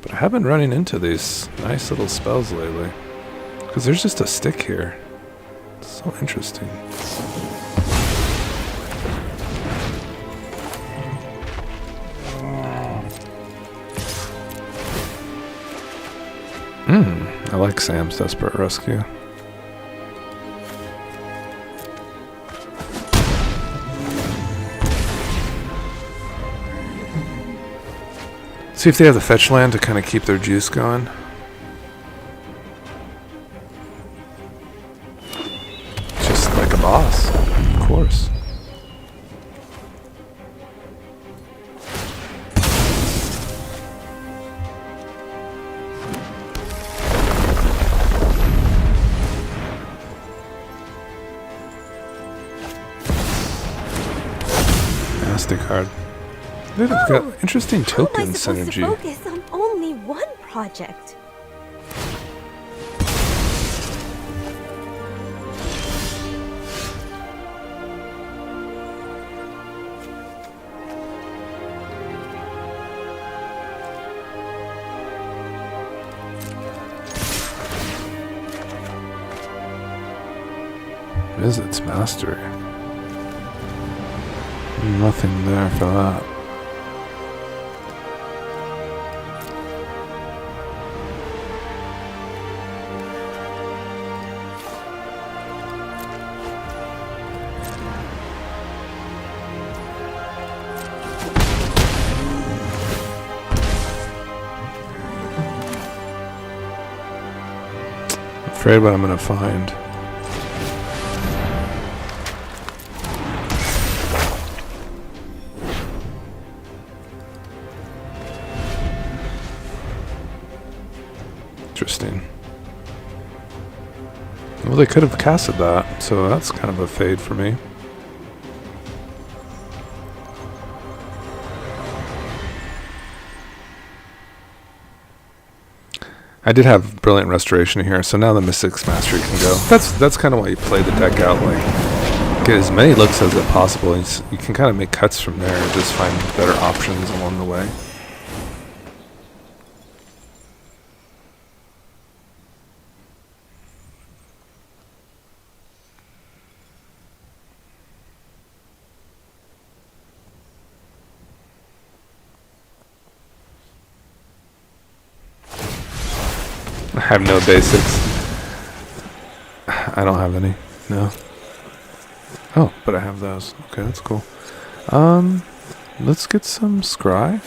but I have been running into these nice little spells lately because there's just a stick here. It's so interesting. I like Sam's desperate rescue. See if they have the fetch land to kind of keep their juice going. Just like a boss, of course. Nasty card. They've got interesting token synergy. To focus on only one project. Visits mastery. Nothing there for that. Afraid what I'm gonna find. Interesting. Well, they could have casted that, so that's kind of a fade for me. I did have Brilliant Restoration here, so now the Mystic's Mastery can go. That's kind of why you play the deck out, like, get as many looks as possible. You can kind of make cuts from there and just find better options along the way. I have no basics. I don't have any. No. Oh, but I have those. Okay, that's cool. Let's get some scry.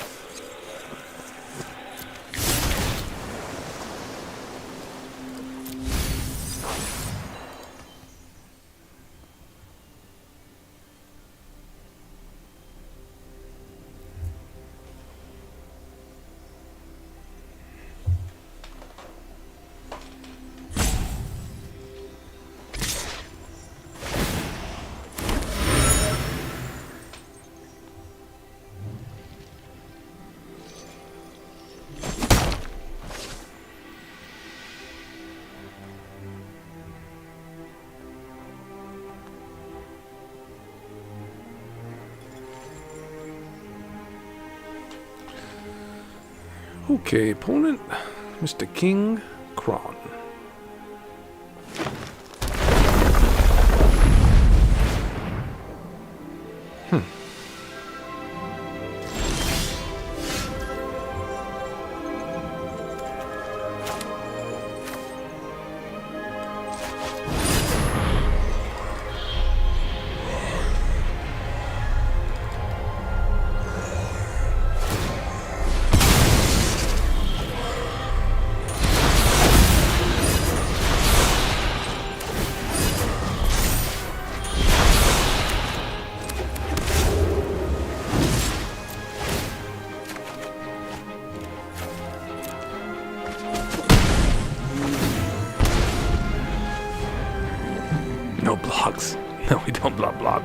Okay, opponent, Mr. King Kron. No blocks. No, we don't block.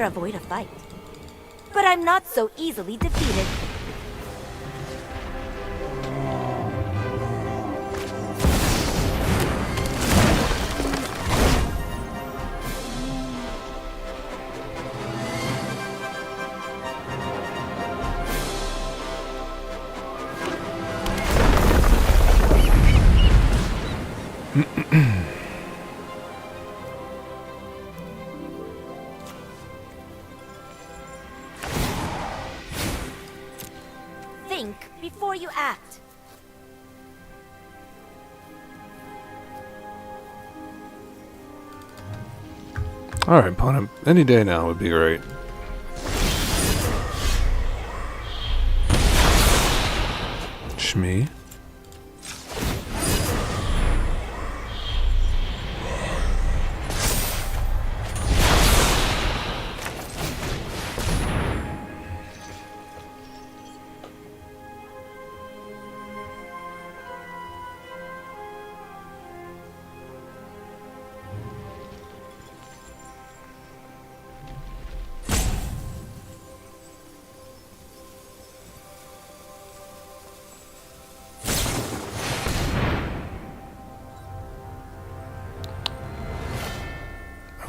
rather avoid a fight. But I'm not so easily defeated. Think before you act. Alright, Pawn, any day now would be great. Shmee.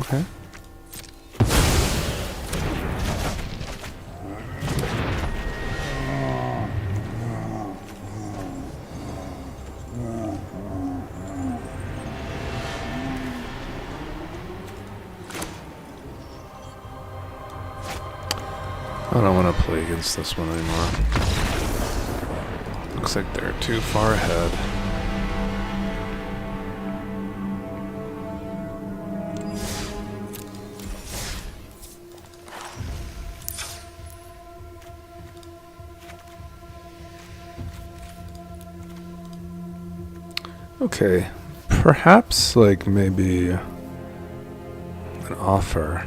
Okay. I don't want to play against this one anymore. Looks like they're too far ahead. Okay, perhaps like maybe an offer.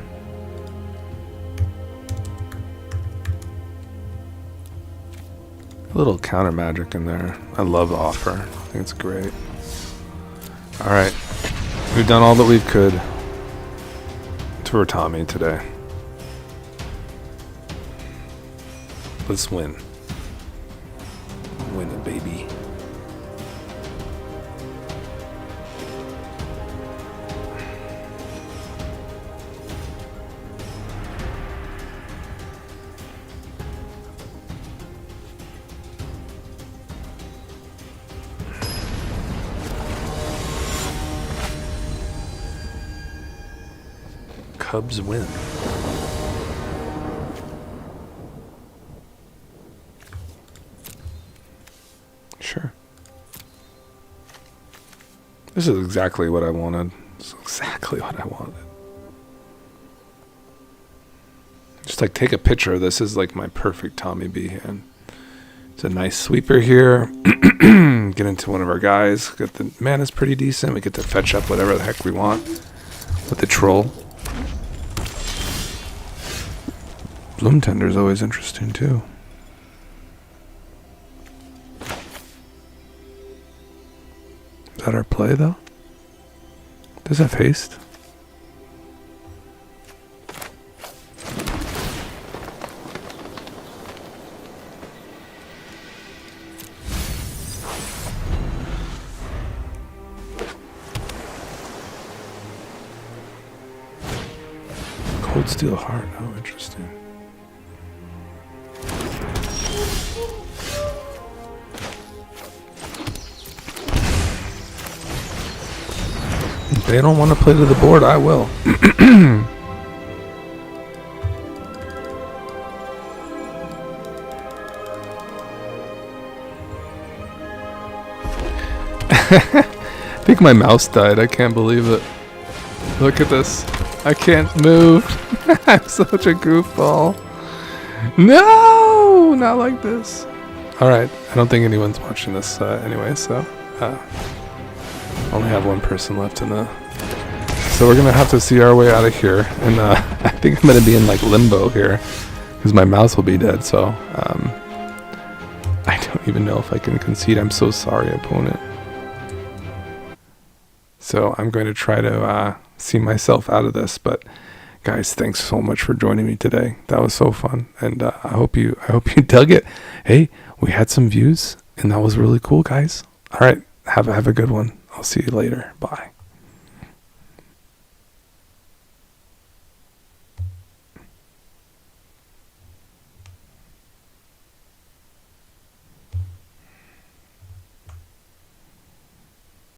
A little counter magic in there. I love offer. I think it's great. Alright, we've done all that we could for Tommy today. Let's win. Win it, baby. Cubs win. Sure. This is exactly what I wanted. This is exactly what I wanted. Just like take a picture of this. This is like my perfect Tommy B hand. It's a nice sweeper here. Get into one of our guys. Get the mana's pretty decent. We get to fetch up whatever the heck we want with the troll. Bloom Tender is always interesting too. Is that our play though? Does that have haste? Cold Steel Heart, oh interesting. If they don't want to play to the board, I will. I think my mouse died. I can't believe it. Look at this. I can't move. I'm such a goofball. No! Not like this. Alright. I don't think anyone's watching this anyway, so... only have one person left in the... So we're going to have to see our way out of here. And I think I'm going to be in like limbo here. Because my mouse will be dead, so... I don't even know if I can concede. I'm so sorry, opponent. So I'm going to try to see myself out of this. But Guys, thanks so much for joining me today. That was so fun, and I hope you dug it. Hey, we had some views, and that was really cool, guys. All right, have a good one. I'll see you later. Bye.